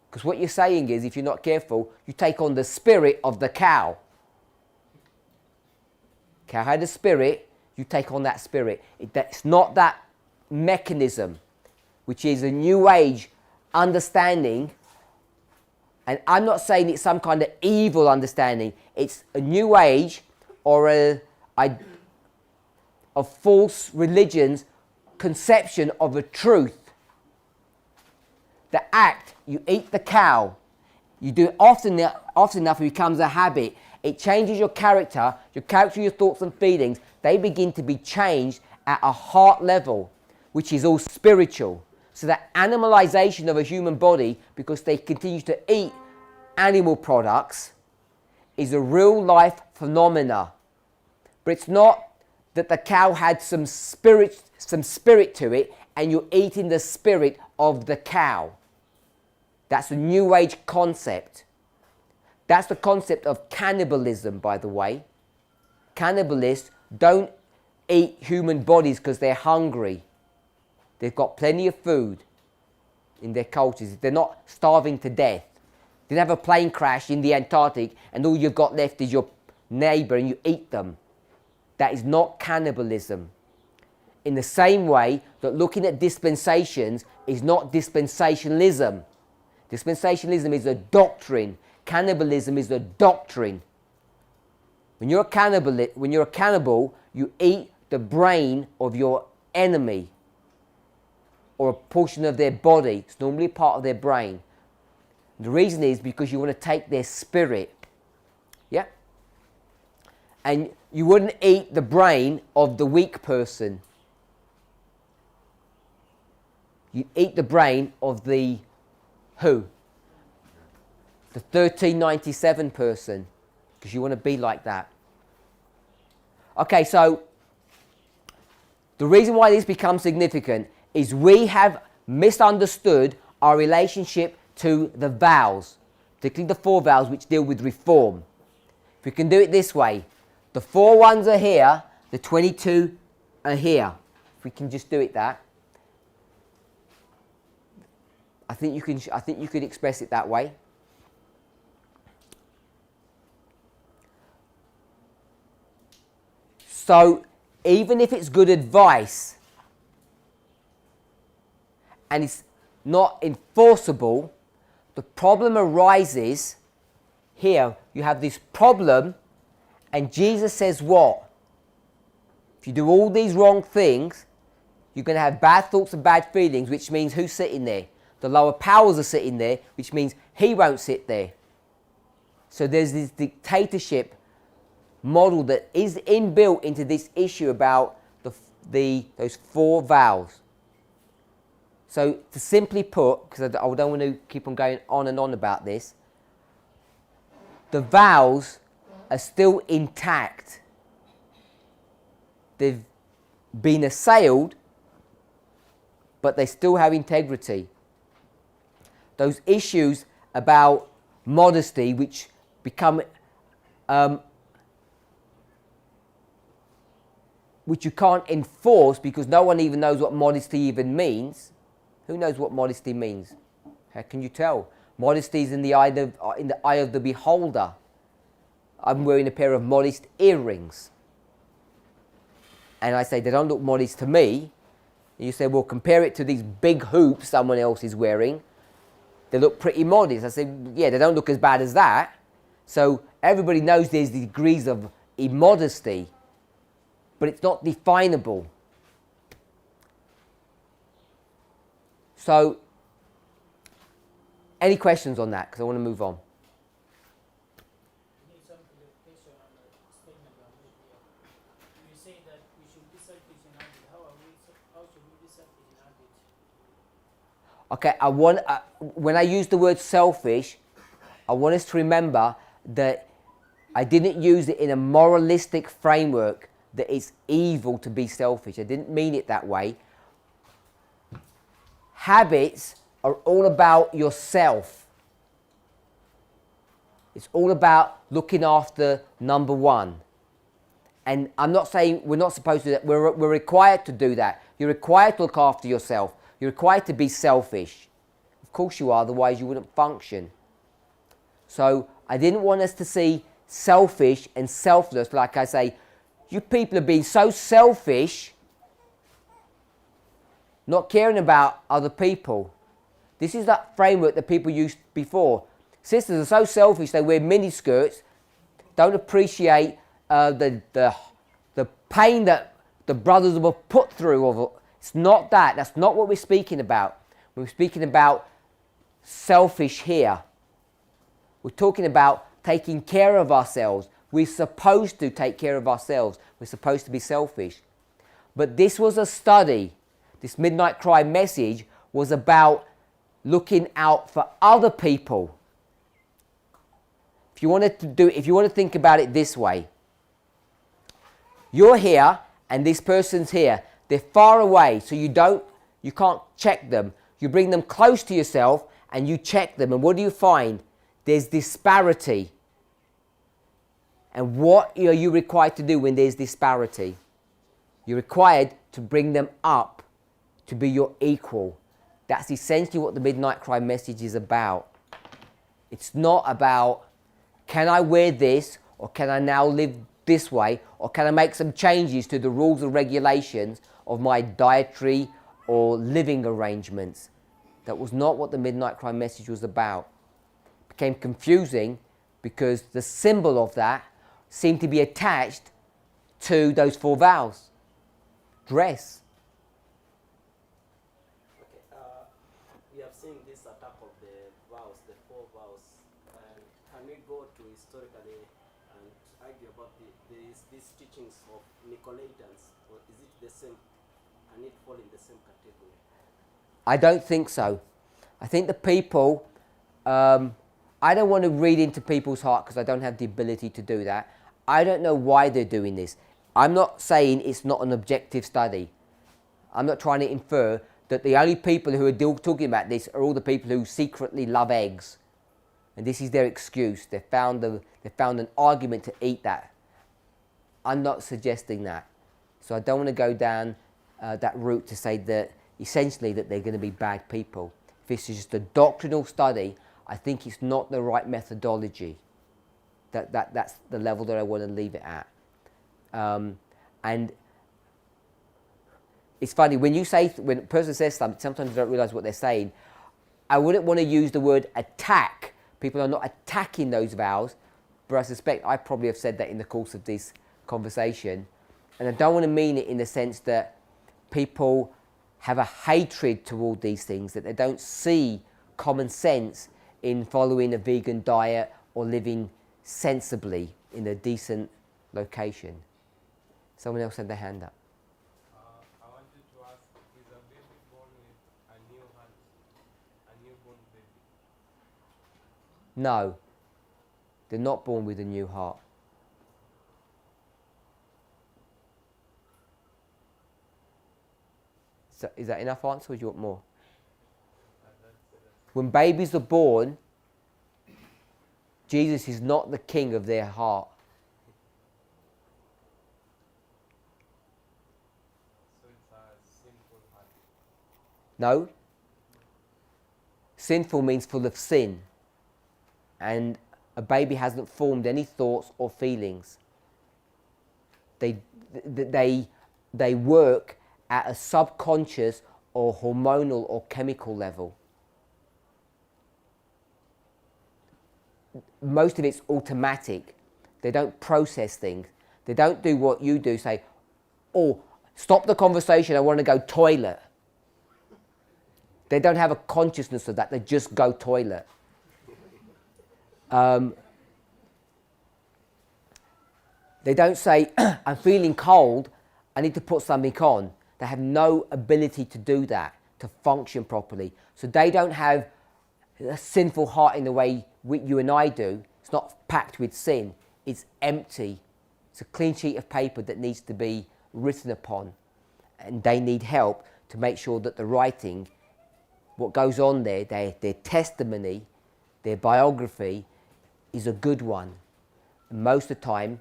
Because what you're saying is, if you're not careful, you take on the spirit of the cow. Cow had a spirit, you take on that spirit. It's not that mechanism, which is a new age understanding. And I'm not saying it's some kind of evil understanding. It's a new age or a false religion's conception of a truth. The act, you eat the cow. You do it often enough, it becomes a habit. It changes your character, your thoughts and feelings. They begin to be changed at a heart level, which is all spiritual. So that animalization of a human body, because they continue to eat animal products, is a real life phenomena. But it's not that the cow had some spirit to it and you're eating the spirit of the cow. That's a new age concept. That's the concept of cannibalism, by the way. Cannibalists don't eat human bodies because they're hungry. They've got plenty of food. in their cultures. They're not starving to death. They didn't have a plane crash in the Antarctic and all you've got left is your neighbour and you eat them. That is not cannibalism. In the same way that looking at dispensations is not dispensationalism. Dispensationalism is a doctrine. Cannibalism is a doctrine. When you're a cannibal, you eat the brain of your enemy or a portion of their body. It's normally part of their brain. The reason is because you want to take their spirit. Yeah? And you wouldn't eat the brain of the weak person. You eat the brain of the who? The 1397 person. Because you want to be like that. Okay, so the reason why this becomes significant is we have misunderstood our relationship to the vows, particularly the 4 vows which deal with reform. If we can do it this way, the 4 ones are here, the 22 are here. If we can just do it that, I think you could express it that way. So even if it's good advice and it's not enforceable, the problem arises here. You have this problem and Jesus says what? If you do all these wrong things, you're going to have bad thoughts and bad feelings, which means who's sitting there? The lower powers are sitting there, which means he won't sit there. So there's this dictatorship model that is inbuilt into this issue about those 4 vows. So to simply put, because I don't want to keep on going on and on about this, the vows are still intact. They've been assailed, but they still have integrity. Those issues about modesty, which become which you can't enforce because no one even knows what modesty even means. Who knows what modesty means? How can you tell? Modesty is in the eye of the beholder. I'm wearing a pair of modest earrings. And I say, they don't look modest to me. And you say, well, compare it to these big hoops someone else is wearing. They look pretty modest. I say, yeah, they don't look as bad as that. So everybody knows there's degrees of immodesty, but it's not definable. So, any questions on that? Because I want to move on. I need some clarification on the statement you made here. You say that we should be selfish in habit. How should we be selfish in habit? Okay, when I use the word selfish, I want us to remember that I didn't use it in a moralistic framework that it's evil to be selfish. I didn't mean it that way. Habits are all about yourself. It's all about looking after number one. And I'm not saying we're not supposed to do that. We're required to do that. You're required to look after yourself. You're required to be selfish. Of course you are, otherwise you wouldn't function. So I didn't want us to see selfish and selfless. Like I say, you people have been so selfish, not caring about other people. This is that framework that people used before. Sisters are so selfish, they wear miniskirts, don't appreciate the pain that the brothers were put through. It's not that. That's not what we're speaking about. We're speaking about selfish here. We're talking about taking care of ourselves. We're supposed to take care of ourselves. We're supposed to be selfish. But this was a study. This Midnight Cry message was about looking out for other people. If you want to think about it this way, you're here and this person's here. They're far away, so you can't check them. You bring them close to yourself and you check them, and what do you find? There's disparity. And what are you required to do when there's disparity? You're required to bring them up to be your equal. That's essentially what the Midnight Cry message is about. It's not about, can I wear this, or can I now live this way, or can I make some changes to the rules and regulations of my dietary or living arrangements. That was not what the Midnight Cry message was about. It became confusing because the symbol of that seemed to be attached to those 4 vows. Dress. Okay, we have seen this attack of the vows, the 4 vows. And can we go to historically and argue about these teachings of Nicolaitans, or is it the same? Can it fall in the same category? I don't think so. I think the people, I don't want to read into people's heart because I don't have the ability to do that. I don't know why they're doing this. I'm not saying it's not an objective study. I'm not trying to infer that the only people who are talking about this are all the people who secretly love eggs. And this is their excuse. They found an argument to eat that. I'm not suggesting that. So I don't want to go down that route to say that essentially that they're going to be bad people. If this is just a doctrinal study, I think it's not the right methodology. That's the level that I want to leave it at. And it's funny, when a person says something, sometimes you don't realise what they're saying. I wouldn't want to use the word attack. People are not attacking those vows, but I suspect I probably have said that in the course of this conversation. And I don't want to mean it in the sense that people have a hatred toward these things, that they don't see common sense in following a vegan diet or living sensibly in a decent location. Someone else had their hand up. I wanted to ask, is a baby born with a new heart, a newborn baby? No, they're not born with a new heart. So is that enough answer, or do you want more? When babies are born, Jesus is not the king of their heart. So it's a sinful heart. No. Sinful means full of sin. And a baby hasn't formed any thoughts or feelings. They work at a subconscious or hormonal or chemical level. Most of it's automatic. They don't process things. They don't do what you do, say, oh, stop the conversation, I want to go toilet. They don't have a consciousness of that, they just go toilet. They don't say, I'm feeling cold, I need to put something on. They have no ability to do that, to function properly. So they don't have a sinful heart in the way you and I do. It's not packed with sin. It's empty. It's a clean sheet of paper that needs to be written upon. And they need help to make sure that the writing, what goes on there, their testimony, their biography, is a good one. And most of the time,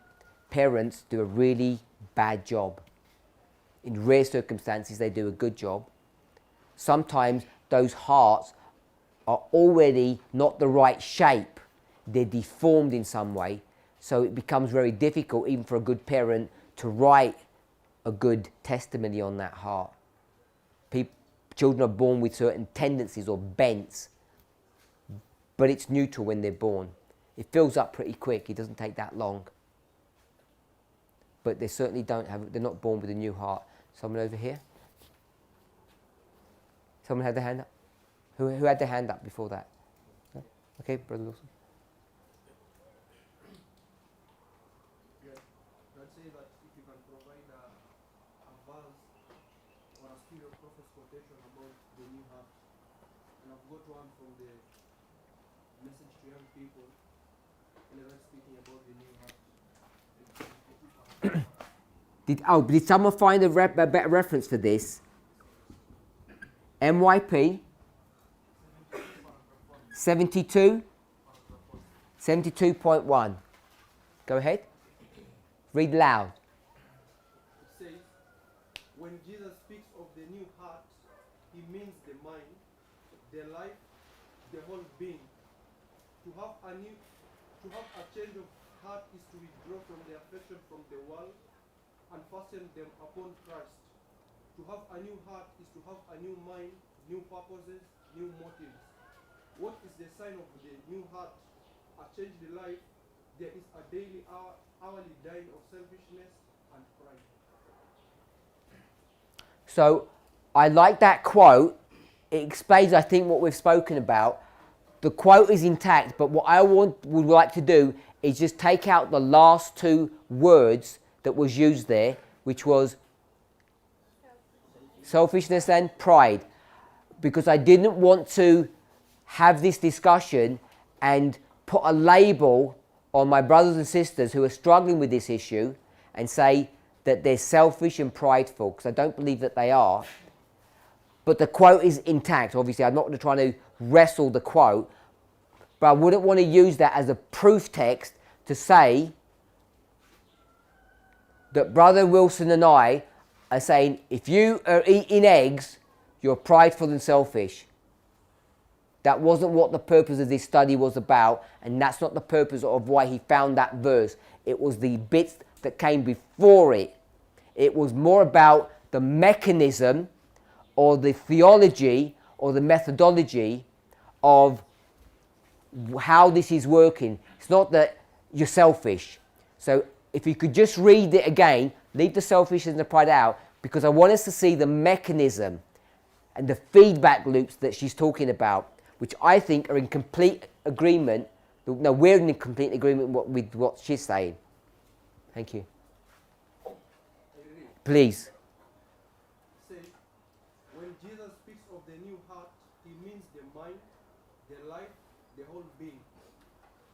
parents do a really bad job. In rare circumstances, they do a good job. Sometimes those hearts are already not the right shape. They're deformed in some way. So it becomes very difficult, even for a good parent, to write a good testimony on that heart. Children are born with certain tendencies or bents, but it's neutral when they're born. It fills up pretty quick. It doesn't take that long. But they certainly they're not born with a new heart. Someone over here? Someone had their hand up? Who had their hand up before that? No? Okay, Brother Lawson. Yeah, let's say that if you can provide a verse or a spirit of prophet's quotation about the new heart, and I've got one from the message to young people, and they're speaking about the new heart. Did someone find a better reference for this? MYP 72? 72.1. Go ahead. Read loud. It says, when Jesus speaks of the new heart, he means the mind, their life, their whole being. To have a change of heart is to withdraw from their affection from the world and fasten them upon Christ. To have a new heart is to have a new mind, new purposes, new motives. What is the sign of the new heart? A changed life. There is a daily, hourly dying of selfishness and pride. So I like that quote. It explains, I think, what we've spoken about. The quote is intact, but what I would like to do is just take out the last two words that was used there, which was selfishness and pride, because I didn't want to have this discussion and put a label on my brothers and sisters who are struggling with this issue and say that they're selfish and prideful, because I don't believe that they are. But the quote is intact. Obviously, I'm not going to try to wrestle the quote, but I wouldn't want to use that as a proof text to say that Brother Wilson and I are saying, if you are eating eggs, you're prideful and selfish. That wasn't what the purpose of this study was about, and that's not the purpose of why he found that verse. It was the bits that came before it. It was more about the mechanism or the theology or the methodology of how this is working. It's not that you're selfish. So if you could just read it again, leave the selfishness and the pride out, because I want us to see the mechanism and the feedback loops that she's talking about, which I think are in complete agreement. No, we're in complete agreement with what she's saying. Thank you. Please. Says, when Jesus speaks of the new heart, he means the mind, the life, the whole being.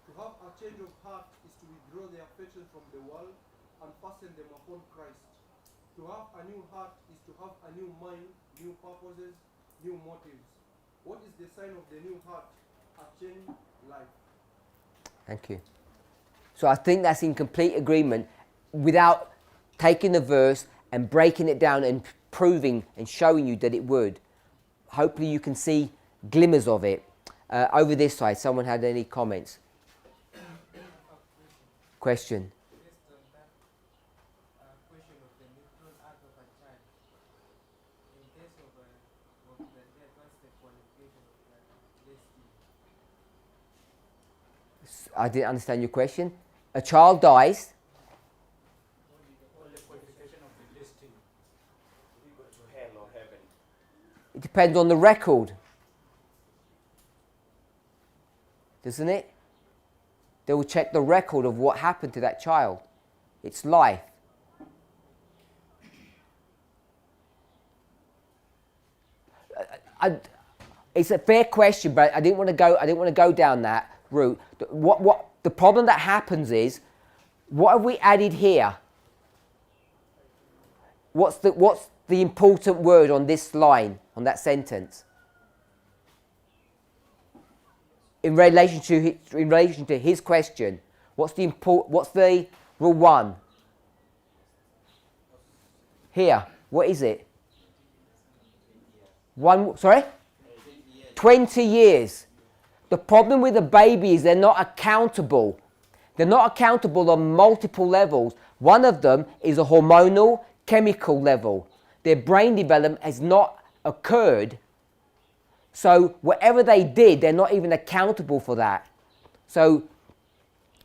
To have a change of heart is to withdraw the affection from the world and fasten them upon Christ. To have a new heart is to have a new mind, new purposes, new motives. What is the sign of the new heart? A changed life. Thank you. So I think that's in complete agreement, without taking the verse and breaking it down and proving and showing you that it would. Hopefully you can see glimmers of it. Over this side, someone had any comments? Question? Based on that question of the neutral act of a child, in case of the death, what's the qualification of that destiny? I didn't understand your question. A child dies. Only the qualification of the destiny. Do we go to hell or heaven? It depends on the record, doesn't it? They will check the record of what happened to that child, its life. It's a fair question, but I didn't want to go down that route. What the problem that happens is, what have we added here? What's the important word on this line, on that sentence? In relation to his question, what's the rule 1? Here, what is it? 20 years. The problem with the baby is they're not accountable. They're not accountable on multiple levels. One of them is a hormonal, chemical level. Their brain development has not occurred. So whatever they did, they're not even accountable for that. So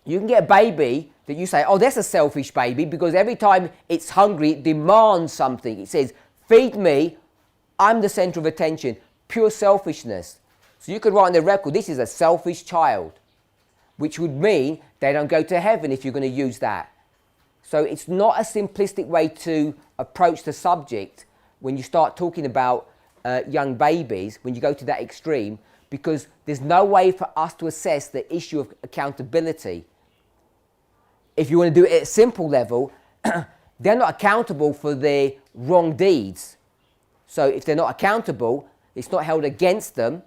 you can get a baby that you say, oh, that's a selfish baby, because every time it's hungry, it demands something. It says, feed me, I'm the center of attention. Pure selfishness. So you could write on the record, this is a selfish child, which would mean they don't go to heaven if you're going to use that. So it's not a simplistic way to approach the subject when you start talking about young babies, when you go to that extreme, because there's no way for us to assess the issue of accountability. If you want to do it at a simple level, they're not accountable for their wrong deeds. So if they're not accountable, it's not held against them.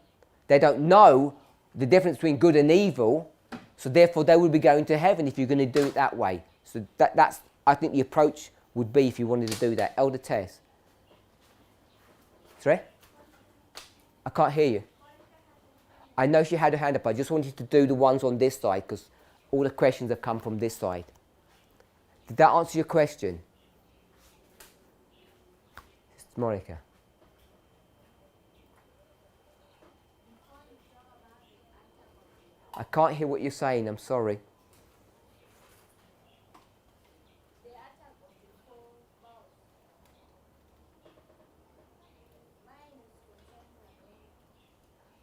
They don't know the difference between good and evil, so therefore they will be going to heaven if you're going to do it that way. So that's, I think, the approach would be if you wanted to do that. Elder Tess. Sorry? I can't hear you. I know she had her hand up. I just wanted to do the ones on this side because all the questions have come from this side. Did that answer your question? Sister Monica. I can't hear what you're saying, I'm sorry.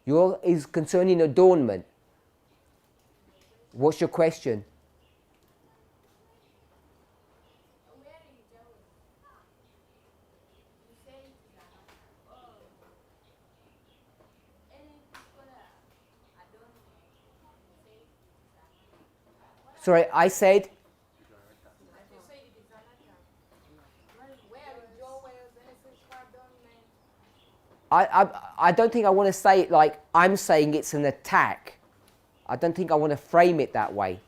Yours is concerning adornment. What's your question? Sorry, I said. I don't think I want to say it like I'm saying it's an attack. I don't think I want to frame it that way.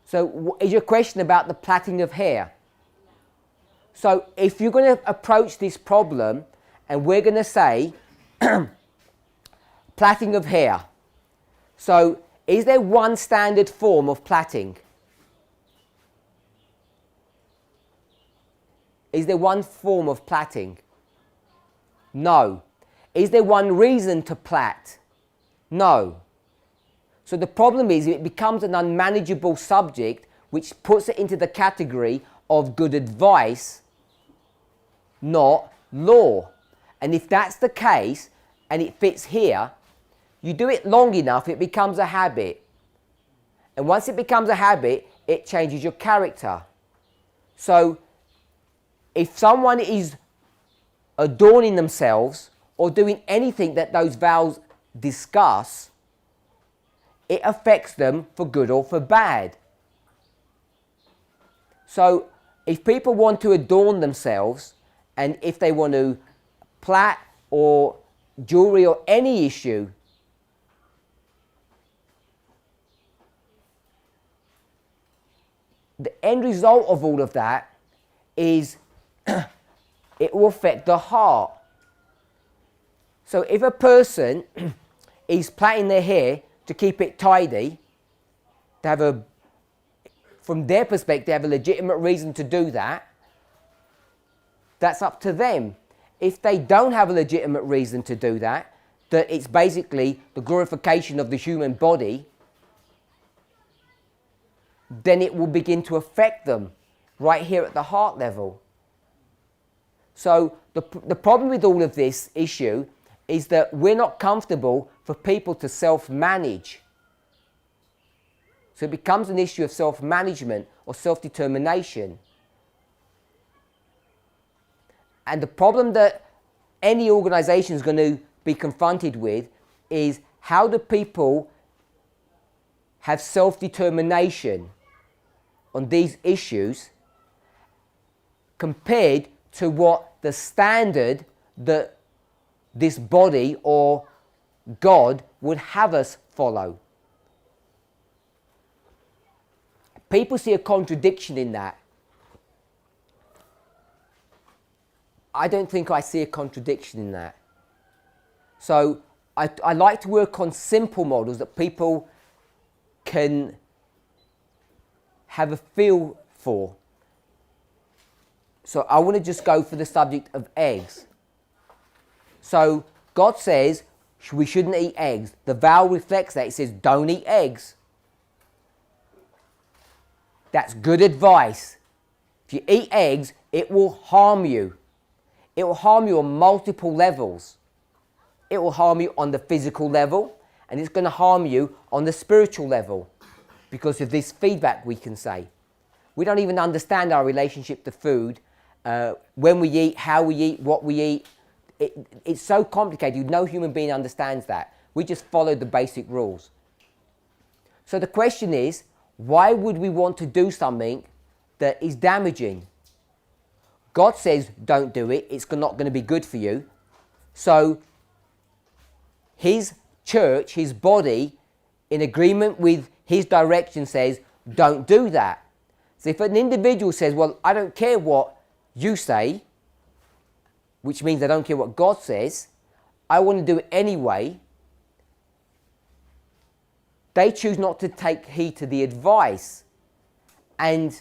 So is your question about the plaiting of hair? So if you're going to approach this problem and we're going to say plaiting of hair. So is there one standard form of plaiting? Is there one form of plaiting? No. Is there one reason to plait? No. So the problem is it becomes an unmanageable subject which puts it into the category of good advice, not law. And if that's the case and it fits here, you do it long enough, it becomes a habit. And once it becomes a habit, it changes your character. So if someone is adorning themselves or doing anything that those vows discuss, it affects them for good or for bad. So if people want to adorn themselves, and if they want to plait or jewelry or any issue, the end result of all of that is it will affect the heart. So if a person is plaiting their hair to keep it tidy, to have from their perspective, they have a legitimate reason to do that, that's up to them. If they don't have a legitimate reason to do that, that it's basically the glorification of the human body, then it will begin to affect them right here at the heart level. So the problem with all of this issue is that we're not comfortable for people to self-manage. So it becomes an issue of self-management or self-determination. And the problem that any organisation is going to be confronted with is how do people have self-determination on these issues compared to what the standard that this body or God would have us follow. People see a contradiction in that. I don't think I see a contradiction in that. So I like to work on simple models that people can have a feel for. So I want to just go for the subject of eggs. So God says we shouldn't eat eggs. The vow reflects that. It says don't eat eggs. That's good advice. If you eat eggs, it will harm you. It will harm you on multiple levels. It will harm you on the physical level, and it's going to harm you on the spiritual level because of this feedback, we can say. We don't even understand our relationship to food, when we eat, how we eat, what we eat. It's so complicated. No human being understands that. We just follow the basic rules. So the question is, why would we want to do something that is damaging? God says don't do it, it's not going to be good for you. So his church, his body, in agreement with his direction says don't do that. So if an individual says, well, I don't care what you say, which means I don't care what God says, I want to do it anyway, they choose not to take heed to the advice. And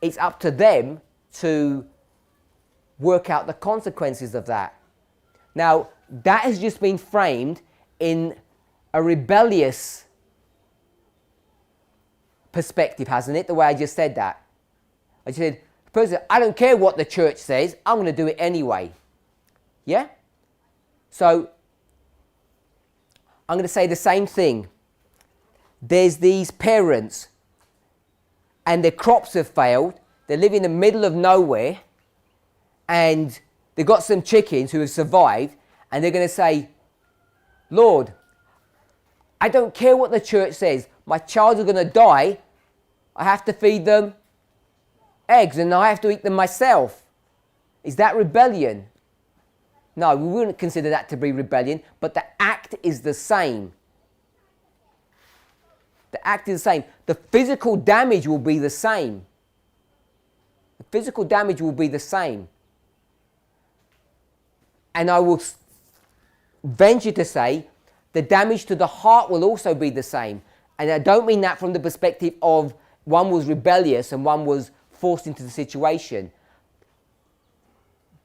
it's up to them to work out the consequences of that. Now, that has just been framed in a rebellious perspective, hasn't it? The way I just said that. I just said, person, I don't care what the church says, I'm going to do it anyway. Yeah? So, I'm going to say the same thing. There's these parents, and their crops have failed, they live in the middle of nowhere, and they've got some chickens who have survived, and they're going to say, Lord, I don't care what the church says, my child is going to die, I have to feed them eggs and I have to eat them myself. Is that rebellion? No, we wouldn't consider that to be rebellion, but the act is the same. The act is the same. The physical damage will be the same. The physical damage will be the same. And I will venture to say the damage to the heart will also be the same. And I don't mean that from the perspective of one was rebellious and one was forced into the situation.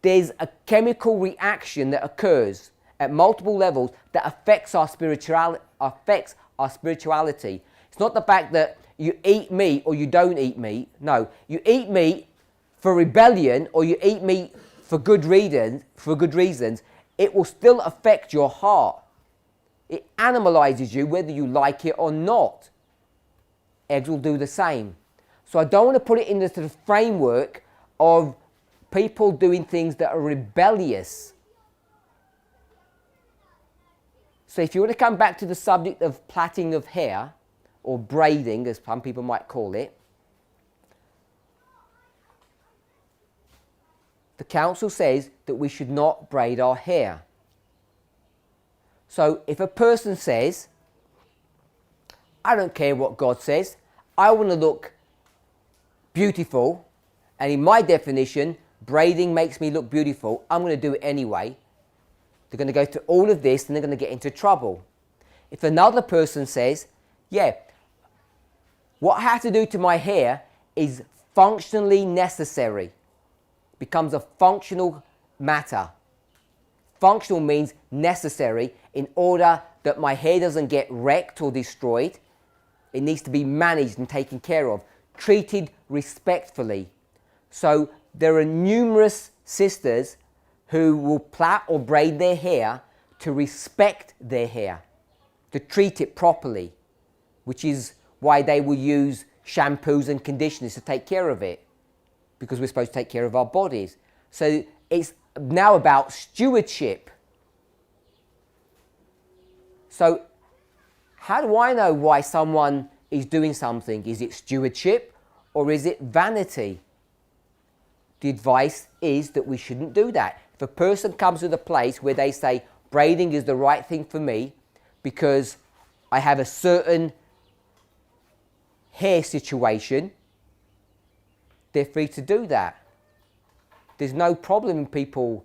There's a chemical reaction that occurs at multiple levels that affects our spirituality. It's not the fact that you eat meat or you don't eat meat. No, you eat meat for rebellion or you eat meat for good reasons. It will still affect your heart. It animalizes you whether you like it or not. Eggs will do the same. So I don't want to put it in the sort of framework of people doing things that are rebellious. So if you want to come back to the subject of plaiting of hair, or braiding, as some people might call it, the council says that we should not braid our hair. So if a person says, I don't care what God says, I want to look beautiful, and in my definition, braiding makes me look beautiful, I'm going to do it anyway. They're going to go through all of this and they're going to get into trouble. If another person says, yeah, what I have to do to my hair is functionally necessary, becomes a functional matter. Functional means necessary in order that my hair doesn't get wrecked or destroyed. It needs to be managed and taken care of, treated respectfully. So there are numerous sisters who will plait or braid their hair to respect their hair, to treat it properly, which is why they will use shampoos and conditioners to take care of it, because we're supposed to take care of our bodies. So it's now about stewardship. So how do I know why someone is doing something? Is it stewardship or is it vanity? The advice is that we shouldn't do that. If a person comes to the place where they say braiding is the right thing for me because I have a certain hair situation, they're free to do that. There's no problem in people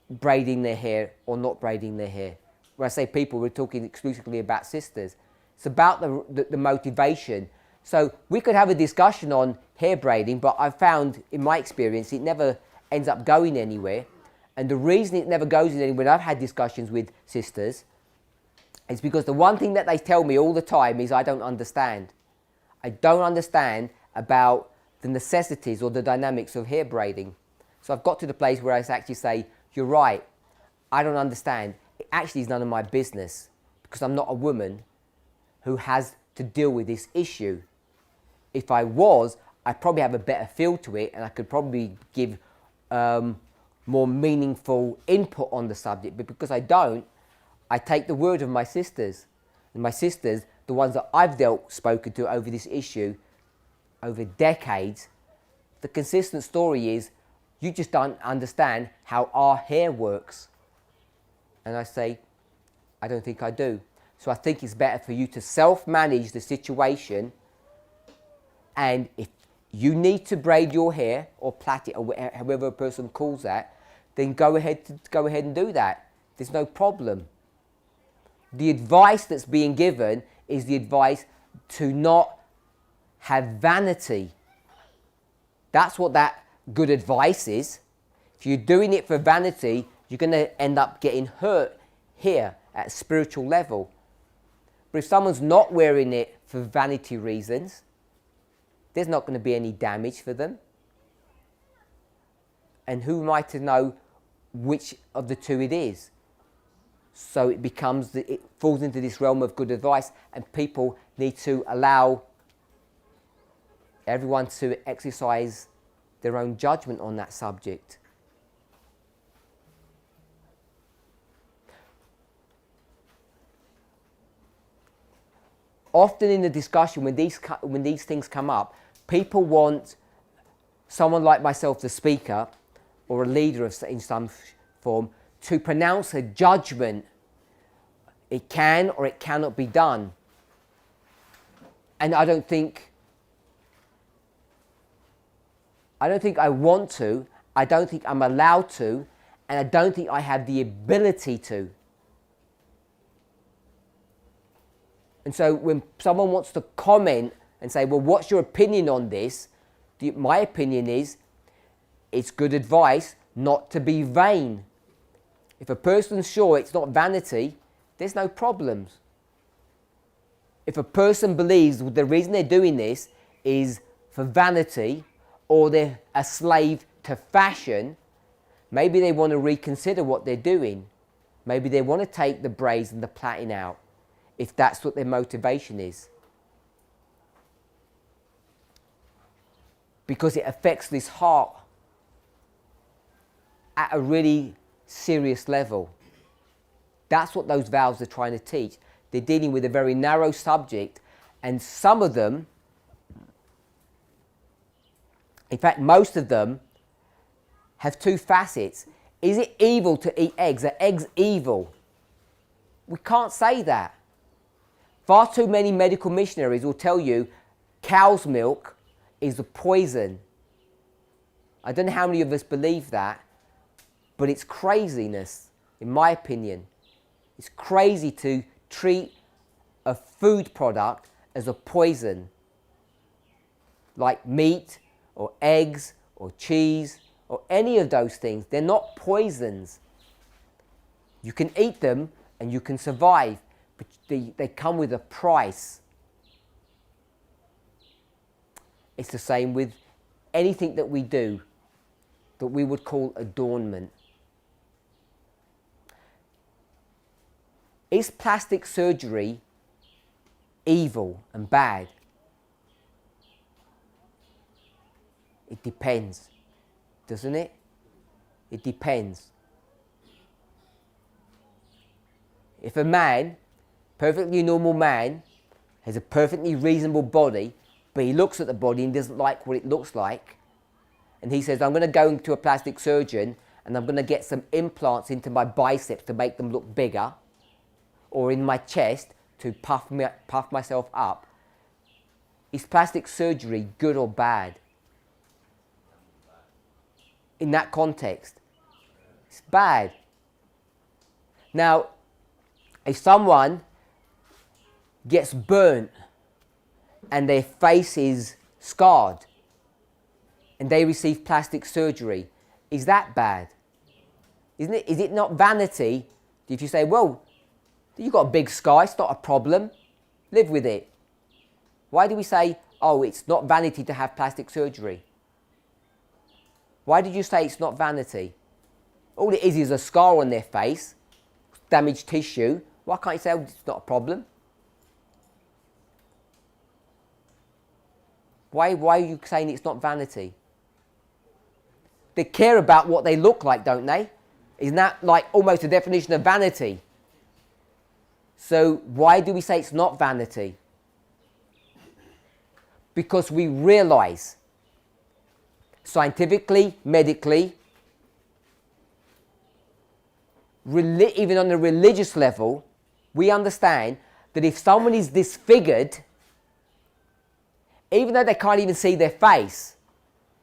braiding their hair or not braiding their hair. When I say people, we're talking exclusively about sisters. It's about the motivation. So we could have a discussion on hair braiding, but I've found, in my experience, it never ends up going anywhere. And the reason it never goes anywhere when I've had discussions with sisters is because the one thing that they tell me all the time is I don't understand. I don't understand about the necessities or the dynamics of hair braiding. So I've got to the place where I actually say, you're right, I don't understand. It actually is none of my business because I'm not a woman who has to deal with this issue. If I was, I'd probably have a better feel to it and I could probably give more meaningful input on the subject. But because I don't, I take the word of my sisters. And my sisters, the ones that I've spoken to over this issue, over decades, the consistent story is, you just don't understand how our hair works. And I say, I don't think I do. So I think it's better for you to self-manage the situation And if you need to braid your hair or plait it, or however a person calls that, then go ahead and do that. There's no problem. The advice that's being given is the advice to not have vanity. That's what that good advice is. If you're doing it for vanity, you're going to end up getting hurt here at a spiritual level. But if someone's not wearing it for vanity reasons, there's not going to be any damage for them. And who am I to know which of the two it is? So it falls into this realm of good advice, and people need to allow everyone to exercise their own judgment on that subject. Often in the discussion, when these things come up, people want someone like myself, the speaker, or a leader in some form, to pronounce a judgment. It can or it cannot be done. And I don't think I want to, I don't think I'm allowed to, and I don't think I have the ability to. And so when someone wants to comment and say, well, what's your opinion on this? My opinion is, it's good advice not to be vain. If a person's sure it's not vanity, there's no problems. If a person believes the reason they're doing this is for vanity, or they're a slave to fashion, maybe they want to reconsider what they're doing. Maybe they want to take the braids and the plaiting out, if that's what their motivation is. Because it affects this heart at a really serious level. That's what those vows are trying to teach. They're dealing with a very narrow subject, and some of them, in fact most of them, have two facets. Is it evil to eat eggs? Are eggs evil? We can't say that. Far too many medical missionaries will tell you cow's milk is a poison. I don't know how many of us believe that, but it's craziness, in my opinion. It's crazy to treat a food product as a poison, like meat or eggs or cheese or any of those things. They're not poisons. You can eat them and you can survive, but they come with a price. It's the same with anything that we do that we would call adornment. Is plastic surgery evil and bad? It depends, doesn't it? It depends. If a man, perfectly normal man, has a perfectly reasonable body, but he looks at the body and doesn't like what it looks like, and he says, I'm going to go into a plastic surgeon and I'm going to get some implants into my biceps to make them look bigger, or in my chest to puff myself up. Is plastic surgery good or bad? In that context, it's bad. Now, if someone gets burnt and their face is scarred and they receive plastic surgery, is that bad? Isn't it? Is it not vanity if you say, well, you've got a big scar, it's not a problem, live with it? Why do we say, oh, it's not vanity to have plastic surgery? Why did you say it's not vanity? All it is a scar on their face, damaged tissue. Why can't you say, oh, it's not a problem? Why are you saying it's not vanity? They care about what they look like, don't they? Isn't that like almost a definition of vanity? So why do we say it's not vanity? Because we realize, scientifically, medically, even on a religious level, we understand that if someone is disfigured, even though they can't even see their face.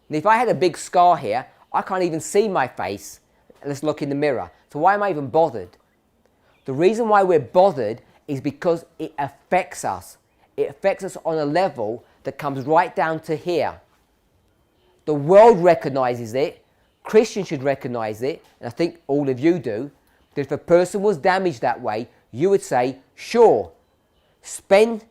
And if I had a big scar here, I can't even see my face. Let's look in the mirror. So why am I even bothered? The reason why we're bothered is because it affects us. It affects us on a level that comes right down to here. The world recognizes it. Christians should recognize it. And I think all of you do. That if a person was damaged that way, you would say, sure, spend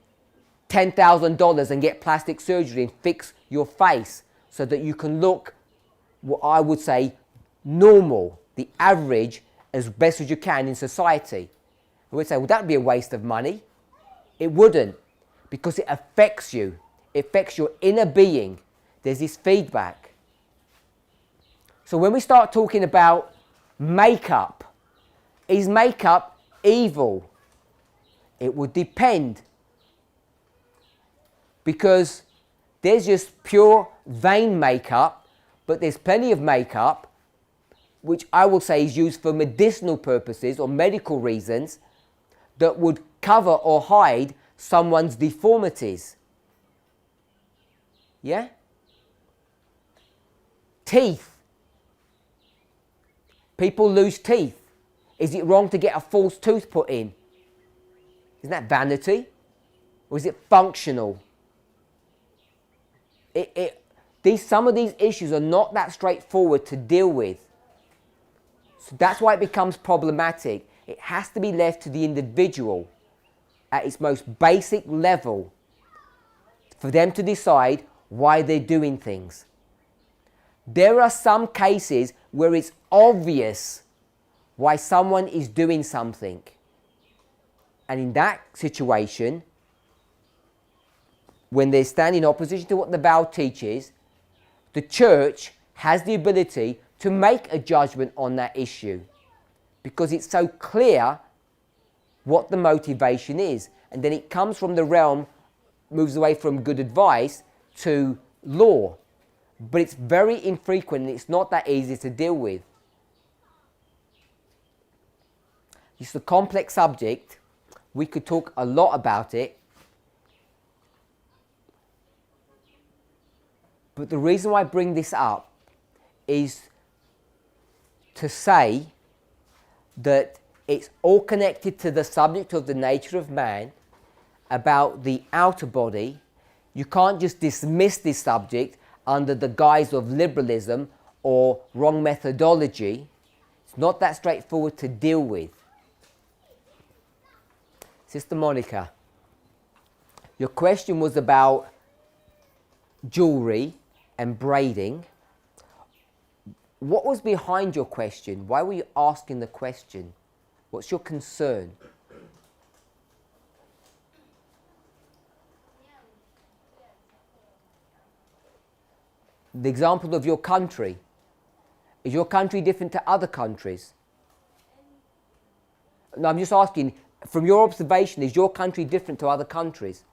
$10,000 and get plastic surgery and fix your face so that you can look, what I would say, normal, the average, as best as you can in society. I would say, well, that would be a waste of money. It wouldn't, because it affects you. It affects your inner being. There's this feedback. So when we start talking about makeup, is makeup evil? It would depend. Because there's just pure vain makeup, but there's plenty of makeup which I will say is used for medicinal purposes or medical reasons that would cover or hide someone's deformities. Yeah? Teeth. People lose teeth. Is it wrong to get a false tooth put in? Isn't that vanity? Or is it functional? Some of these issues are not that straightforward to deal with. So that's why it becomes problematic. It has to be left to the individual at its most basic level for them to decide why they're doing things. There are some cases where it's obvious why someone is doing something. And in that situation, when they stand in opposition to what the vow teaches, the church has the ability to make a judgment on that issue because it's so clear what the motivation is. And then it comes from the realm, moves away from good advice to law. But it's very infrequent and it's not that easy to deal with. It's a complex subject. We could talk a lot about it. But the reason why I bring this up is to say that it's all connected to the subject of the nature of man, about the outer body. You can't just dismiss this subject under the guise of liberalism or wrong methodology. It's not that straightforward to deal with. Sister Monica, your question was about jewellery and braiding. What was behind your question? Why were you asking the question? What's your concern? The example of your country. Is your country different to other countries? No, I'm just asking, from your observation, is your country different to other countries?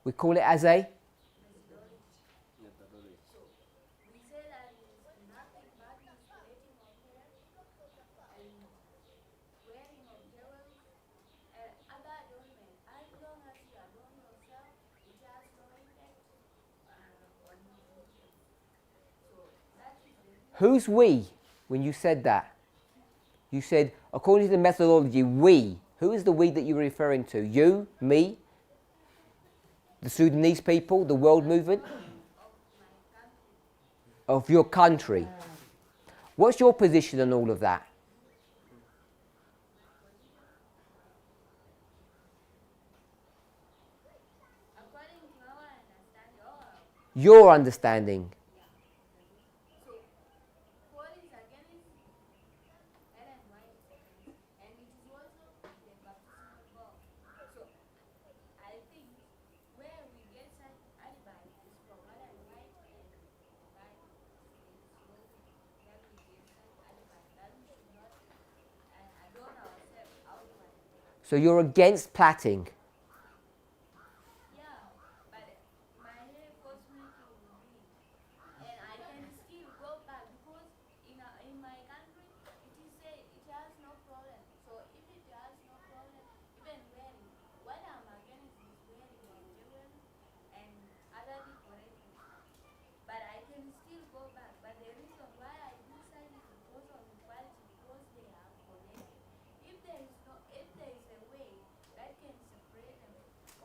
We call it as a? Who's we when you said that? You said, according to the methodology, we. Who is the we that you're referring to? You? Me? The Sudanese people? The world movement? Of your country. What's your position on all of that? Your understanding. So you're against platting. Yeah, but my hair forced me to bleed, and I can still go back because in my country it is say it has no problem. So if it has no problem, even wearing, what I'm against is wearing like jewelry and other decorations. But I can still go back. But the reason why I decided is because of equality, because they are connected. If there is a way that can separate them,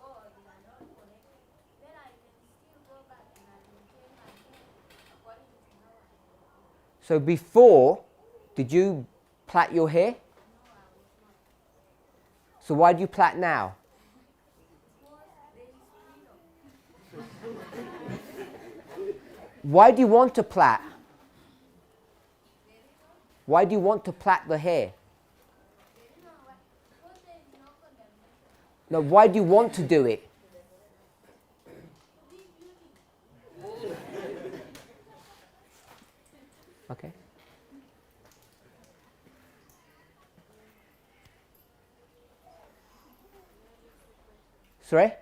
or they are not connected, then I can still go back and I maintain my hair according to how I want. So before, did you plait your hair? No, I was not. So why do you plait now? Because there is freedom. Why do you want to plait? The reason? Why do you want to plait the hair? The reason why? Because there is no condemnation. No, why do you want to do it? To be beauty. Okay. Sorry?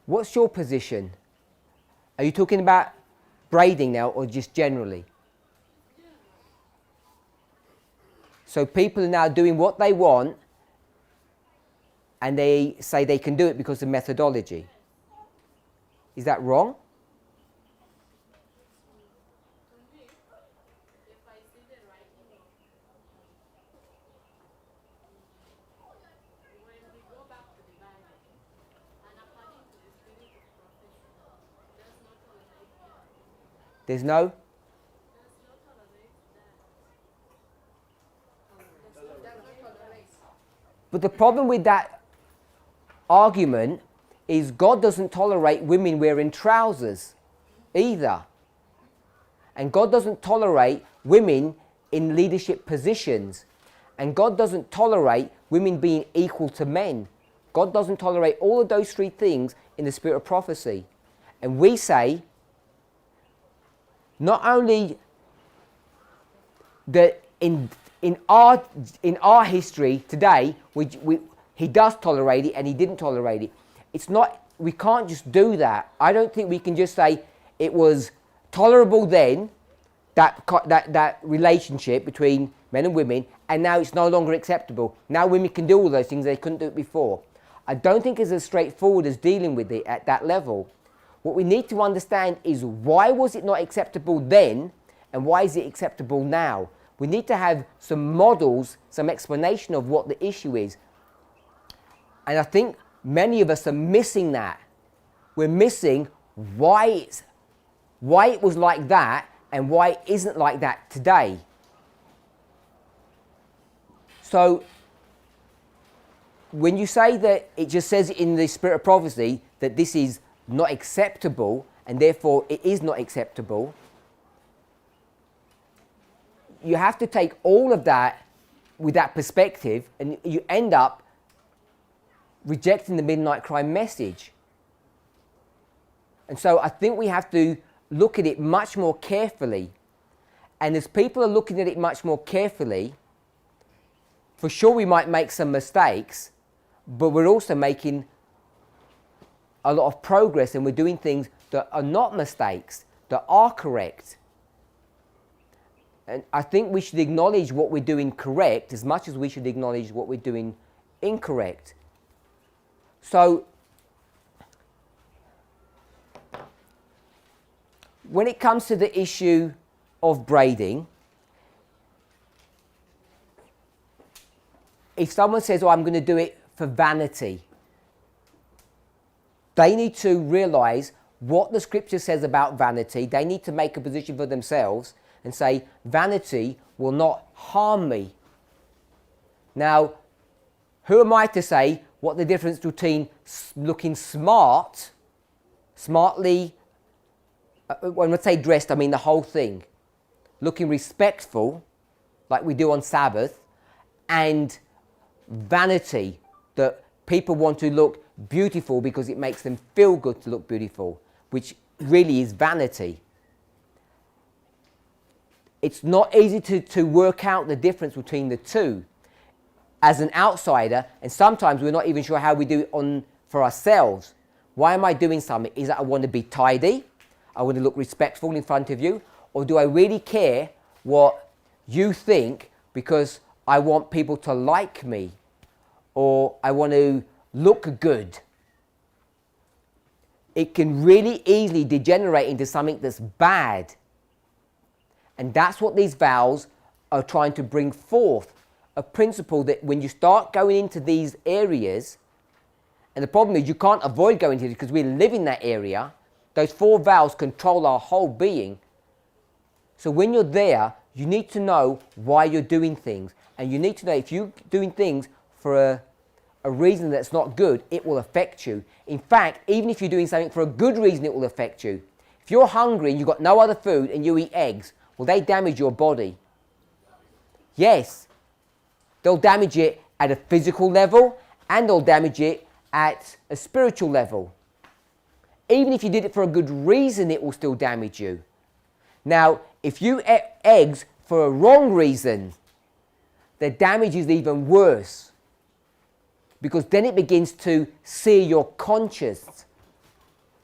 What's your position? Are you talking about braiding now or just generally? So people are now doing what they want and they say they can do it because of methodology. Is that wrong? There's no? But the problem with that argument is God doesn't tolerate women wearing trousers either. And God doesn't tolerate women in leadership positions. And God doesn't tolerate women being equal to men. God doesn't tolerate all of those three things in the spirit of prophecy. And we say, not only that in our history today, he does tolerate it and he didn't tolerate it. It's not, we can't just do that. I don't think we can just say it was tolerable then, that relationship between men and women, and now it's no longer acceptable. Now women can do all those things they couldn't do it before. I don't think it's as straightforward as dealing with it at that level. What we need to understand is why was it not acceptable then and why is it acceptable now? We need to have some models, some explanation of what the issue is. And I think many of us are missing that. We're missing why it was like that and why it isn't like that today. So when you say that it just says in the spirit of prophecy that this is not acceptable and therefore it is not acceptable, you have to take all of that with that perspective and you end up rejecting the midnight cry message. And so I think we have to look at it much more carefully. And as people are looking at it much more carefully, for sure we might make some mistakes, but we're also making a lot of progress and we're doing things that are not mistakes, that are correct. And I think we should acknowledge what we're doing correct as much as we should acknowledge what we're doing incorrect. So, when it comes to the issue of braiding, if someone says, oh, I'm going to do it for vanity, they need to realize what the scripture says about vanity. They need to make a position for themselves and say, vanity will not harm me. Now, who am I to say what the difference between looking smartly, when I say dressed, I mean the whole thing, looking respectful, like we do on Sabbath, and vanity, that people want to look beautiful because it makes them feel good to look beautiful, which really is vanity. It's not easy to work out the difference between the two as an outsider, and sometimes we're not even sure how we do it for ourselves. Why am I doing something? Is that I want to be tidy? I want to look respectful in front of you? Or do I really care what you think because I want people to like me? Or I want to look good? It can really easily degenerate into something that's bad. And that's what these vows are trying to bring forth. A principle that when you start going into these areas, and the problem is you can't avoid going into it because we live in that area, those 4 vows control our whole being. So when you're there, you need to know why you're doing things. And you need to know if you're doing things for a reason that's not good, it will affect you. In fact, even if you're doing something for a good reason, it will affect you. If you're hungry and you've got no other food and you eat eggs, will they damage your body? Yes. They'll damage it at a physical level and they'll damage it at a spiritual level. Even if you did it for a good reason, it will still damage you. Now, if you eat eggs for a wrong reason, the damage is even worse. Because then it begins to sear your conscience.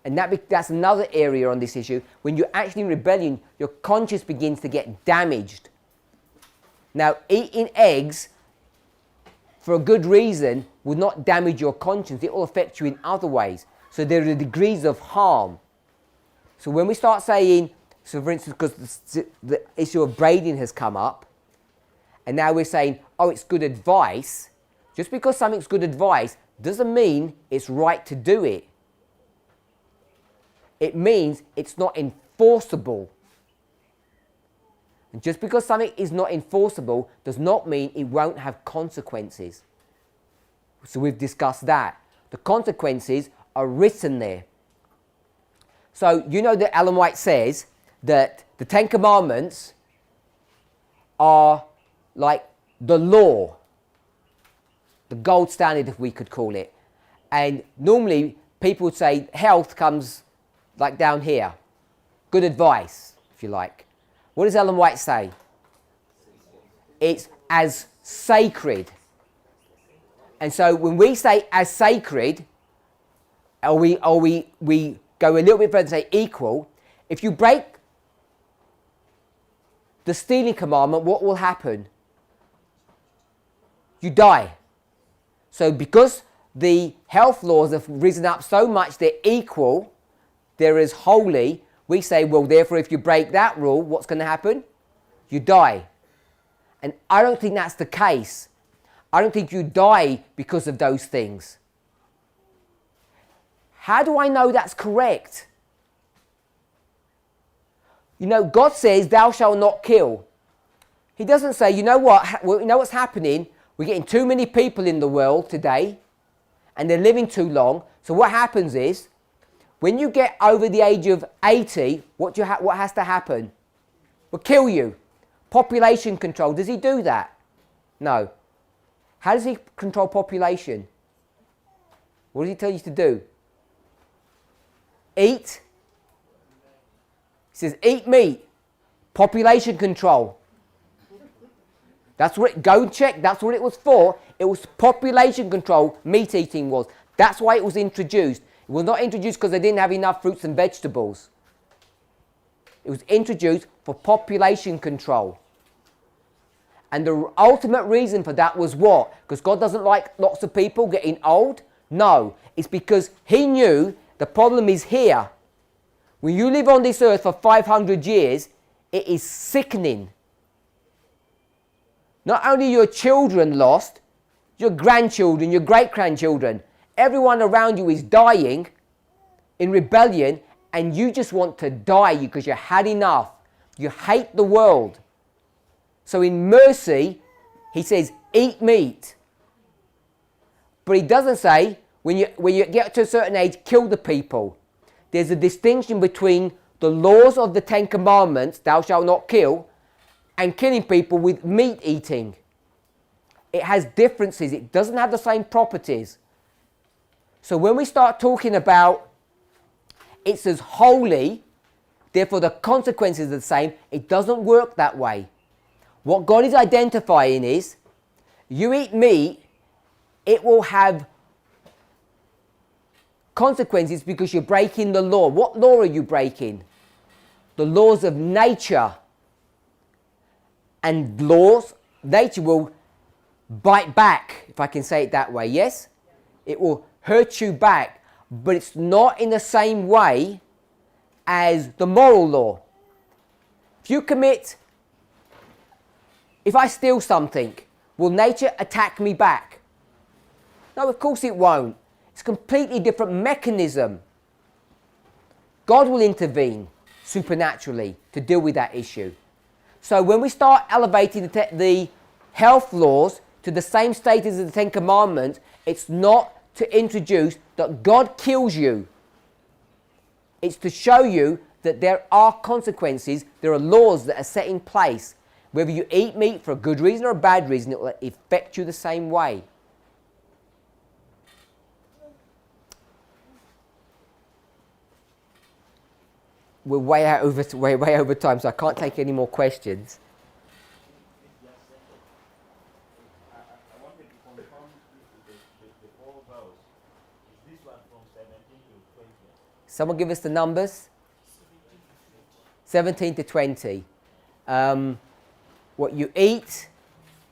And that's another area on this issue. When you're actually in rebellion, your conscience begins to get damaged. Now, eating eggs for a good reason will not damage your conscience. It will affect you in other ways. So there are degrees of harm. So when we start saying, so for instance, because the issue of braiding has come up, and now we're saying, oh, it's good advice. Just because something's good advice doesn't mean it's right to do it. It means it's not enforceable. And just because something is not enforceable does not mean it won't have consequences. So we've discussed that. The consequences are written there. So you know that Ellen White says that the 10 Commandments are like the law, the gold standard, if we could call it. And normally people would say health comes like down here. Good advice, if you like. What does Ellen White say? It's as sacred. And so when we say as sacred, or we go a little bit further and say equal, if you break the stealing commandment, what will happen? You die. So because the health laws have risen up so much, they're equal, they're as holy, we say, well, therefore, if you break that rule, what's going to happen? You die. And I don't think that's the case. I don't think you die because of those things. How do I know that's correct? You know, God says, thou shalt not kill. He doesn't say, you know what? You know what's happening? We're getting too many people in the world today, and they're living too long. So what happens is, when you get over the age of 80, what has to happen? We'll kill you. Population control. Does he do that? No. How does he control population? What does he tell you to do? Eat. He says, eat meat. Population control. That's what go and check. That's what it was for. It was population control. Meat eating was. That's why it was introduced. It was not introduced because they didn't have enough fruits and vegetables. It was introduced for population control. And the ultimate reason for that was what? Because God doesn't like lots of people getting old? No. It's because he knew the problem is here. When you live on this earth for 500 years, it is sickening. Not only your children lost, your grandchildren, your great-grandchildren, everyone around you is dying in rebellion, and you just want to die because you had enough. You hate the world. So in mercy, he says, eat meat. But he doesn't say, when you get to a certain age, kill the people. There's a distinction between the laws of the Ten Commandments, thou shalt not kill, and killing people with meat eating. It has differences. It doesn't have the same properties. So when we start talking about it's as holy, therefore the consequences are the same, it doesn't work that way. What God is identifying is, you eat meat, it will have consequences because you're breaking the law. What law are you breaking? The laws of nature. And laws, nature will bite back, if I can say it that way, yes? It will hurt you back, but it's not in the same way as the moral law. If I steal something, will nature attack me back? No, of course it won't. It's a completely different mechanism. God will intervene supernaturally to deal with that issue. So when we start elevating the health laws to the same status as the Ten Commandments, it's not to introduce that God kills you. It's to show you that there are consequences, there are laws that are set in place. Whether you eat meat for a good reason or a bad reason, it will affect you the same way. We're way over time, so I can't take any more questions. I wanted to confirm the 4 vows. Is this one from 17 to 20? Someone give us the numbers. 17 to 20. What you eat,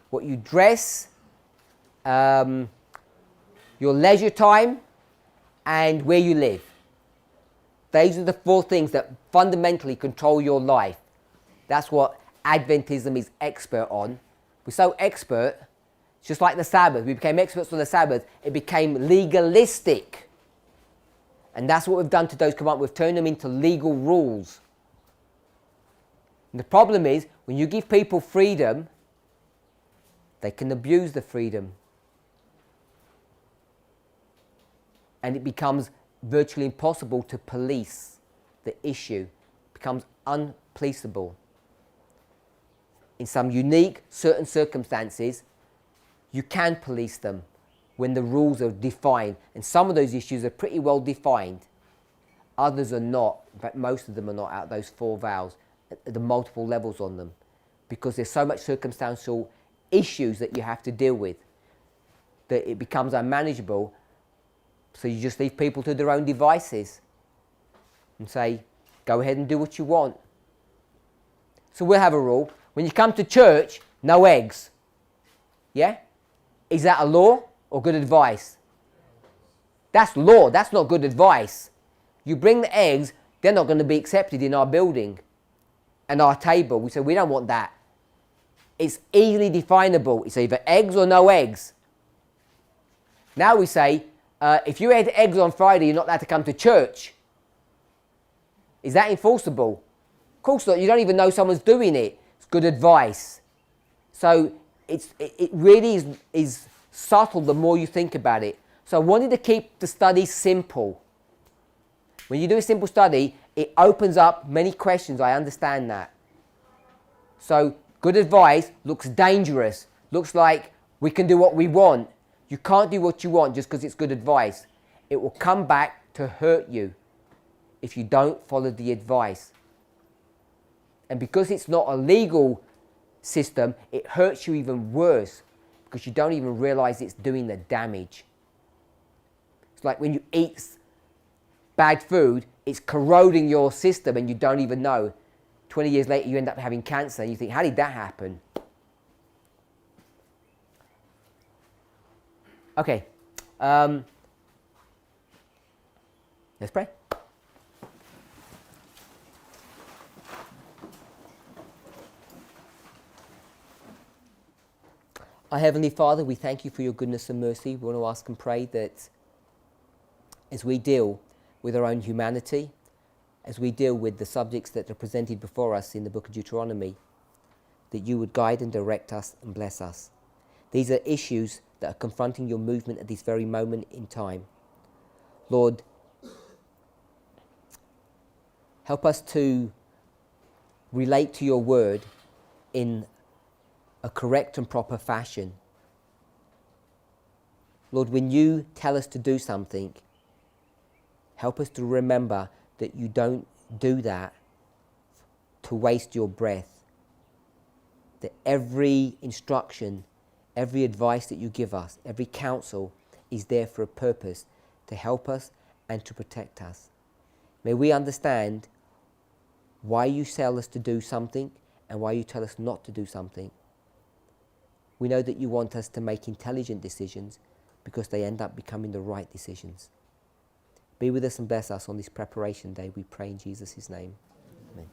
what you dress, your leisure time, and where you live. These are the 4 things that fundamentally control your life. That's what Adventism is expert on. We're so expert, it's just like the Sabbath. We became experts on the Sabbath. It became legalistic. And that's what we've done to those commandments. We've turned them into legal rules. And the problem is, when you give people freedom, they can abuse the freedom. And it becomes virtually impossible to police the issue. It becomes unpoliceable. In some unique, certain circumstances, you can police them when the rules are defined. And some of those issues are pretty well defined. Others are not. In fact, most of them are not out those 4 vows. The multiple levels on them, because there's so much circumstantial issues that you have to deal with that it becomes unmanageable. So you just leave people to their own devices and say, go ahead and do what you want. So we'll have a rule: when you come to church, no eggs. Yeah? Is that a law or good advice? That's law. That's not good advice. You bring the eggs, they're not going to be accepted in our building and our table. We say, we don't want that. It's easily definable. It's either eggs or no eggs. Now we say, if you had eggs on Friday, you're not allowed to come to church. Is that enforceable? Of course not. You don't even know someone's doing it. It's good advice. So it really is subtle the more you think about it. So I wanted to keep the study simple. When you do a simple study, it opens up many questions. I understand that. So good advice looks dangerous. Looks like we can do what we want. You can't do what you want just because it's good advice. It will come back to hurt you if you don't follow the advice. And because it's not a legal system, it hurts you even worse because you don't even realize it's doing the damage. It's like when you eat bad food, it's corroding your system and you don't even know. 20 years later, you end up having cancer and you think, how did that happen? Okay. Let's pray. Our Heavenly Father, we thank you for your goodness and mercy. We want to ask and pray that as we deal with our own humanity, as we deal with the subjects that are presented before us in the book of Deuteronomy, that you would guide and direct us and bless us. These are issues that are confronting your movement at this very moment in time. Lord, help us to relate to your word in a correct and proper fashion. Lord, when you tell us to do something, help us to remember that you don't do that to waste your breath. That every instruction, every advice that you give us, every counsel is there for a purpose, to help us and to protect us. May we understand why you tell us to do something and why you tell us not to do something. We know that you want us to make intelligent decisions because they end up becoming the right decisions. Be with us and bless us on this preparation day, we pray in Jesus' name. Amen.